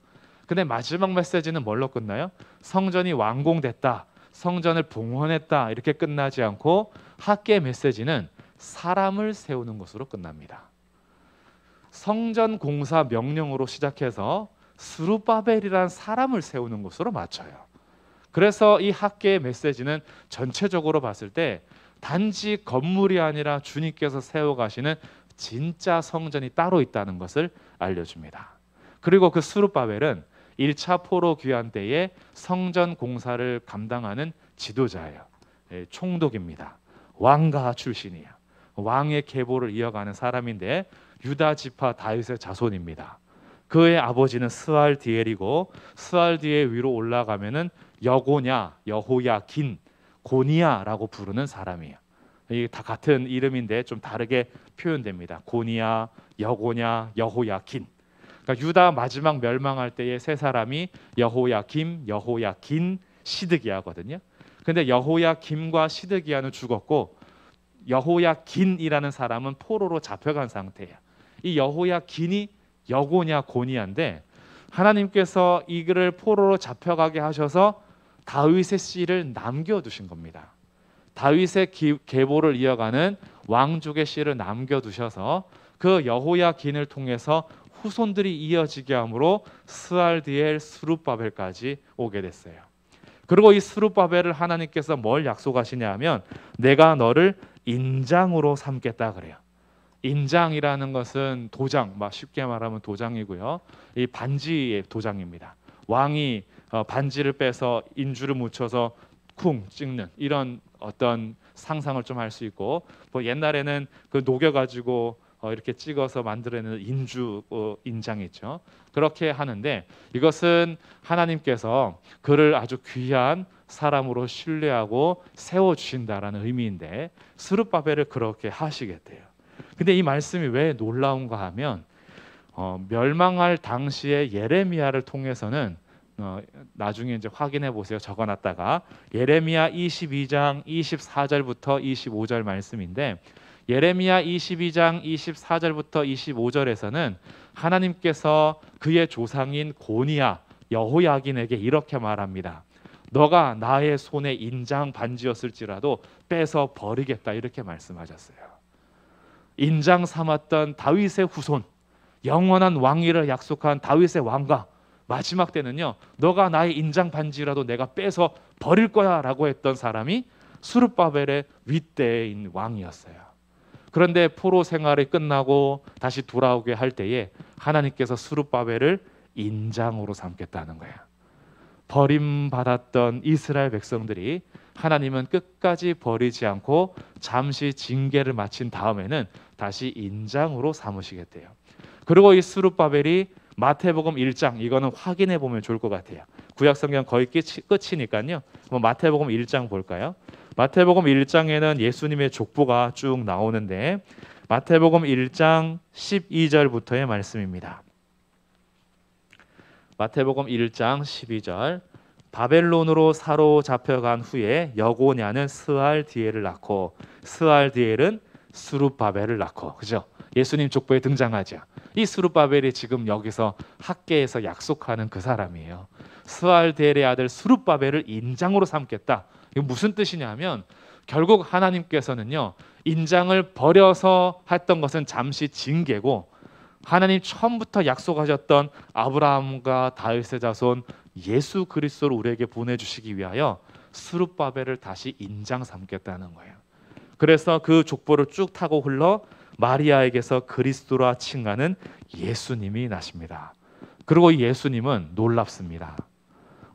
근데 마지막 메시지는 뭘로 끝나요? 성전이 완공됐다, 성전을 봉헌했다 이렇게 끝나지 않고 학계 메시지는 사람을 세우는 것으로 끝납니다. 성전 공사 명령으로 시작해서 스룹바벨이라는 사람을 세우는 것으로 맞춰요. 그래서 이 학계의 메시지는 전체적으로 봤을 때 단지 건물이 아니라 주님께서 세워가시는 진짜 성전이 따로 있다는 것을 알려줍니다. 그리고 그 스룹바벨은 1차 포로 귀환 때에 성전 공사를 감당하는 지도자예요. 총독입니다. 왕가 출신이에요. 왕의 계보를 이어가는 사람인데 유다 지파 다윗의 자손입니다. 그의 아버지는 스알디엘이고 스알디엘 위로 올라가면은 여고냐, 여호야긴, 고니야라고 부르는 사람이에요. 이게 다 같은 이름인데 좀 다르게 표현됩니다. 고니야, 여고냐, 여호야긴. 그러니까 유다 마지막 멸망할 때의 세 사람이 여호야김, 여호야긴, 시드기야거든요. 근데 여호야김과 시드기야는 죽었고 여호야긴이라는 사람은 포로로 잡혀간 상태예요. 이 여호야긴이 여고냐 고니야인데 하나님께서 이들을 포로로 잡혀가게 하셔서 다윗의 씨를 남겨두신 겁니다. 다윗의 계보를 이어가는 왕족의 씨를 남겨두셔서 그 여호야긴을 통해서 후손들이 이어지게 함으로 스알디엘 스룹바벨까지 오게 됐어요. 그리고 이 스룹바벨을 하나님께서 뭘 약속하시냐 하면 내가 너를 인장으로 삼겠다 그래요. 인장이라는 것은 도장, 쉽게 말하면 도장이고요. 이 반지의 도장입니다. 왕이 반지를 빼서 인주를 묻혀서 쿵 찍는 이런 어떤 상상을 좀 할 수 있고, 옛날에는 그 녹여가지고 이렇게 찍어서 만들어내는 인주 인장 있죠. 그렇게 하는데 이것은 하나님께서 그를 아주 귀한 사람으로 신뢰하고 세워주신다라는 의미인데 스룹바벨을 그렇게 하시겠대요. 근데 이 말씀이 왜 놀라운가 하면 멸망할 당시에 예레미야를 통해서는 나중에 이제 확인해 보세요. 적어놨다가 예레미야 22장 24절부터 25절 말씀인데 예레미야 22장 24절부터 25절에서는 하나님께서 그의 조상인 고니야 여호야긴에게 이렇게 말합니다. 너가 나의 손에 인장 반지였을지라도 빼서 버리겠다 이렇게 말씀하셨어요. 인장 삼았던 다윗의 후손, 영원한 왕위를 약속한 다윗의 왕가, 마지막 때는요 너가 나의 인장 반지라도 내가 빼서 버릴 거야 라고 했던 사람이 스룹바벨의 윗대인 왕이었어요. 그런데 포로 생활이 끝나고 다시 돌아오게 할 때에 하나님께서 스룹바벨을 인장으로 삼겠다는 거예요. 버림받았던 이스라엘 백성들이 하나님은 끝까지 버리지 않고 잠시 징계를 마친 다음에는 다시 인장으로 삼으시겠대요. 그리고 이 스룹바벨이 마태복음 1장, 이거는 확인해 보면 좋을 것 같아요. 구약성경 거의 끝이니까요. 마태복음 1장 볼까요? 마태복음 1장에는 예수님의 족보가 쭉 나오는데 마태복음 1장 12절부터의 말씀입니다. 마태복음 1장 12절 바벨론으로 사로잡혀간 후에 여고냐는 스알디엘을 낳고 스알디엘은 스룹바벨을 낳고, 그죠? 예수님 족보에 등장하죠. 이 스룹바벨이 지금 여기서 학계에서 약속하는 그 사람이에요. 스알디엘의 아들 스룹바벨을 인장으로 삼겠다. 이거 무슨 뜻이냐면 결국 하나님께서는요 인장을 버려서 했던 것은 잠시 징계고 하나님 처음부터 약속하셨던 아브라함과 다윗의 자손 예수 그리스도를 우리에게 보내주시기 위하여 스룹바벨을 다시 인장 삼겠다는 거예요. 그래서 그 족보를 쭉 타고 흘러 마리아에게서 그리스도라 칭하는 예수님이 나십니다. 그리고 이 예수님은 놀랍습니다.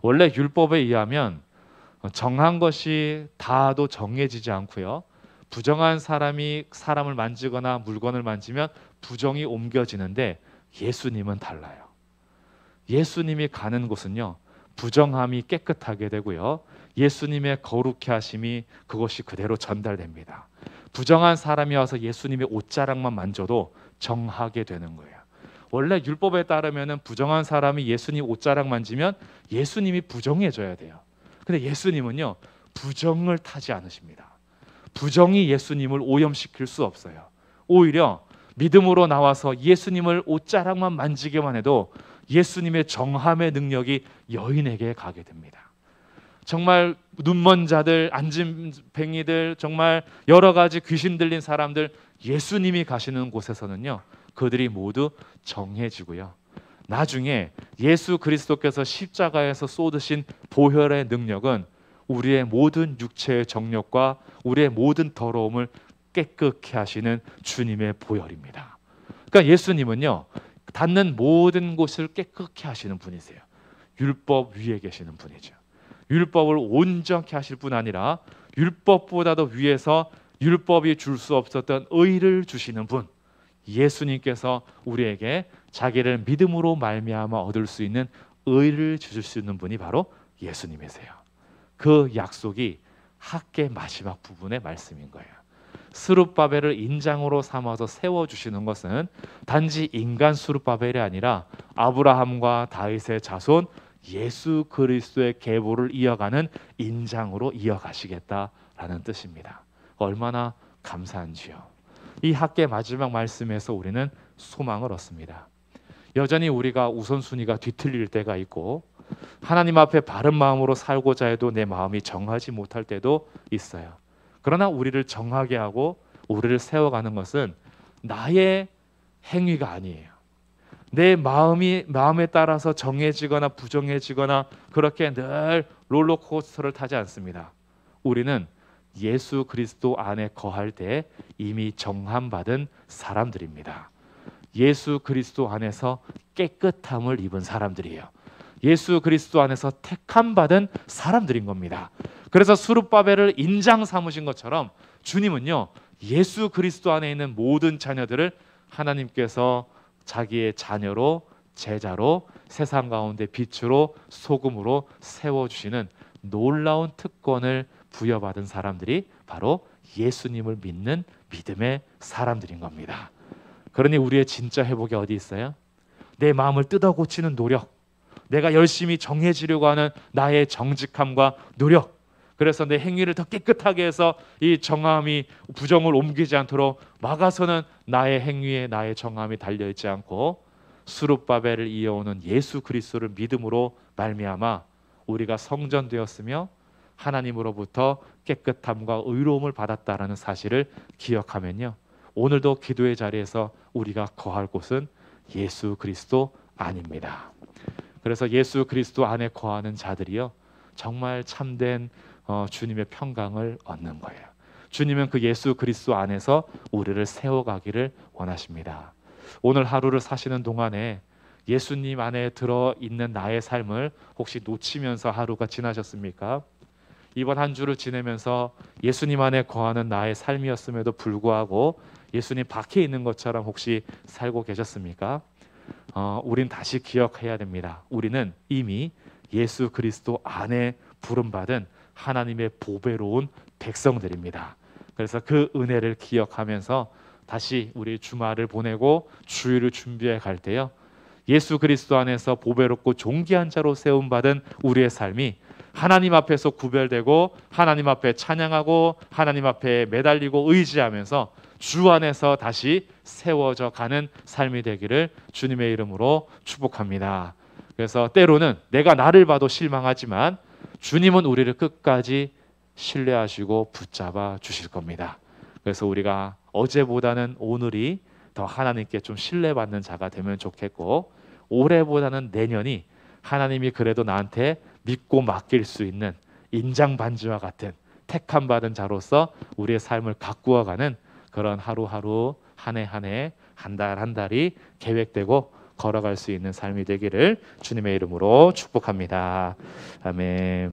원래 율법에 의하면 정한 것이 다도 정해지지 않고요. 부정한 사람이 사람을 만지거나 물건을 만지면 부정이 옮겨지는데 예수님은 달라요. 예수님이 가는 곳은요. 부정함이 깨끗하게 되고요. 예수님의 거룩해 하심이 그것이 그대로 전달됩니다. 부정한 사람이 와서 예수님의 옷자락만 만져도 정하게 되는 거예요. 원래 율법에 따르면 부정한 사람이 예수님 옷자락 만지면 예수님이 부정해져야 돼요. 근데 예수님은요 부정을 타지 않으십니다. 부정이 예수님을 오염시킬 수 없어요. 오히려 믿음으로 나와서 예수님을 옷자락만 만지기만 해도 예수님의 정함의 능력이 여인에게 가게 됩니다. 정말 눈먼 자들, 안진뱅이들, 정말 여러 가지 귀신 들린 사람들, 예수님이 가시는 곳에서는요 그들이 모두 정해지고요. 나중에 예수 그리스도께서 십자가에서 쏟으신 보혈의 능력은 우리의 모든 육체의 정욕과 우리의 모든 더러움을 깨끗게 하시는 주님의 보혈입니다. 그러니까 예수님은요 닿는 모든 곳을 깨끗게 하시는 분이세요. 율법 위에 계시는 분이죠. 율법을 온전케 하실 뿐 아니라 율법보다도 위에서 율법이 줄 수 없었던 의를 주시는 분, 예수님께서 우리에게 자기를 믿음으로 말미암아 얻을 수 있는 의를 주실 수 있는 분이 바로 예수님이세요. 그 약속이 학계 마지막 부분의 말씀인 거예요. 스룹바벨을 인장으로 삼아서 세워주시는 것은 단지 인간 스룹바벨이 아니라 아브라함과 다윗의 자손 예수 그리스도의 계보를 이어가는 인장으로 이어가시겠다라는 뜻입니다. 얼마나 감사한지요. 이 학계 마지막 말씀에서 우리는 소망을 얻습니다. 여전히 우리가 우선순위가 뒤틀릴 때가 있고 하나님 앞에 바른 마음으로 살고자 해도 내 마음이 정하지 못할 때도 있어요. 그러나 우리를 정하게 하고 우리를 세워가는 것은 나의 행위가 아니에요. 내 마음에 따라서 정해지거나 부정해지거나 그렇게 늘 롤러코스터를 타지 않습니다. 우리는 예수 그리스도 안에 거할 때 이미 정함받은 사람들입니다. 예수 그리스도 안에서 깨끗함을 입은 사람들이에요. 예수 그리스도 안에서 택함 받은 사람들인 겁니다. 그래서 수룹바벨을 인장 삼으신 것처럼 주님은요, 예수 그리스도 안에 있는 모든 자녀들을 하나님께서 자기의 자녀로, 제자로, 세상 가운데 빛으로, 소금으로 세워주시는 놀라운 특권을 부여받은 사람들이 바로 예수님을 믿는 믿음의 사람들인 겁니다. 그러니 우리의 진짜 회복이 어디 있어요? 내 마음을 뜯어 고치는 노력, 내가 열심히 정해지려고 하는 나의 정직함과 노력, 그래서 내 행위를 더 깨끗하게 해서 이 정함이 부정을 옮기지 않도록 막아서는 나의 행위에 나의 정함이 달려있지 않고 수룹바벨을 이어오는 예수 그리스도를 믿음으로 말미암아 우리가 성전되었으며 하나님으로부터 깨끗함과 의로움을 받았다라는 사실을 기억하면요, 오늘도 기도의 자리에서 우리가 거할 곳은 예수 그리스도 안입니다. 그래서 예수 그리스도 안에 거하는 자들이요, 정말 참된 주님의 평강을 얻는 거예요. 주님은 그 예수 그리스도 안에서 우리를 세워가기를 원하십니다. 오늘 하루를 사시는 동안에 예수님 안에 들어있는 나의 삶을 혹시 놓치면서 하루가 지나셨습니까? 이번 한 주를 지내면서 예수님 안에 거하는 나의 삶이었음에도 불구하고 예수님 밖에 있는 것처럼 혹시 살고 계셨습니까? 우린 다시 기억해야 됩니다. 우리는 이미 예수 그리스도 안에 부름받은 하나님의 보배로운 백성들입니다. 그래서 그 은혜를 기억하면서 다시 우리 주말을 보내고 주일을 준비해 갈 때요, 예수 그리스도 안에서 보배롭고 존귀한 자로 세움받은 우리의 삶이 하나님 앞에서 구별되고 하나님 앞에 찬양하고 하나님 앞에 매달리고 의지하면서 주 안에서 다시 세워져 가는 삶이 되기를 주님의 이름으로 축복합니다. 그래서 때로는 내가 나를 봐도 실망하지만 주님은 우리를 끝까지 신뢰하시고 붙잡아 주실 겁니다. 그래서 우리가 어제보다는 오늘이 더 하나님께 좀 신뢰받는 자가 되면 좋겠고, 올해보다는 내년이 하나님이 그래도 나한테 믿고 맡길 수 있는 인장반지와 같은 택함 받은 자로서 우리의 삶을 가꾸어가는 그런 하루하루, 한 해 한 해, 한 달 한 달이 계획되고 걸어갈 수 있는 삶이 되기를 주님의 이름으로 축복합니다. 아멘.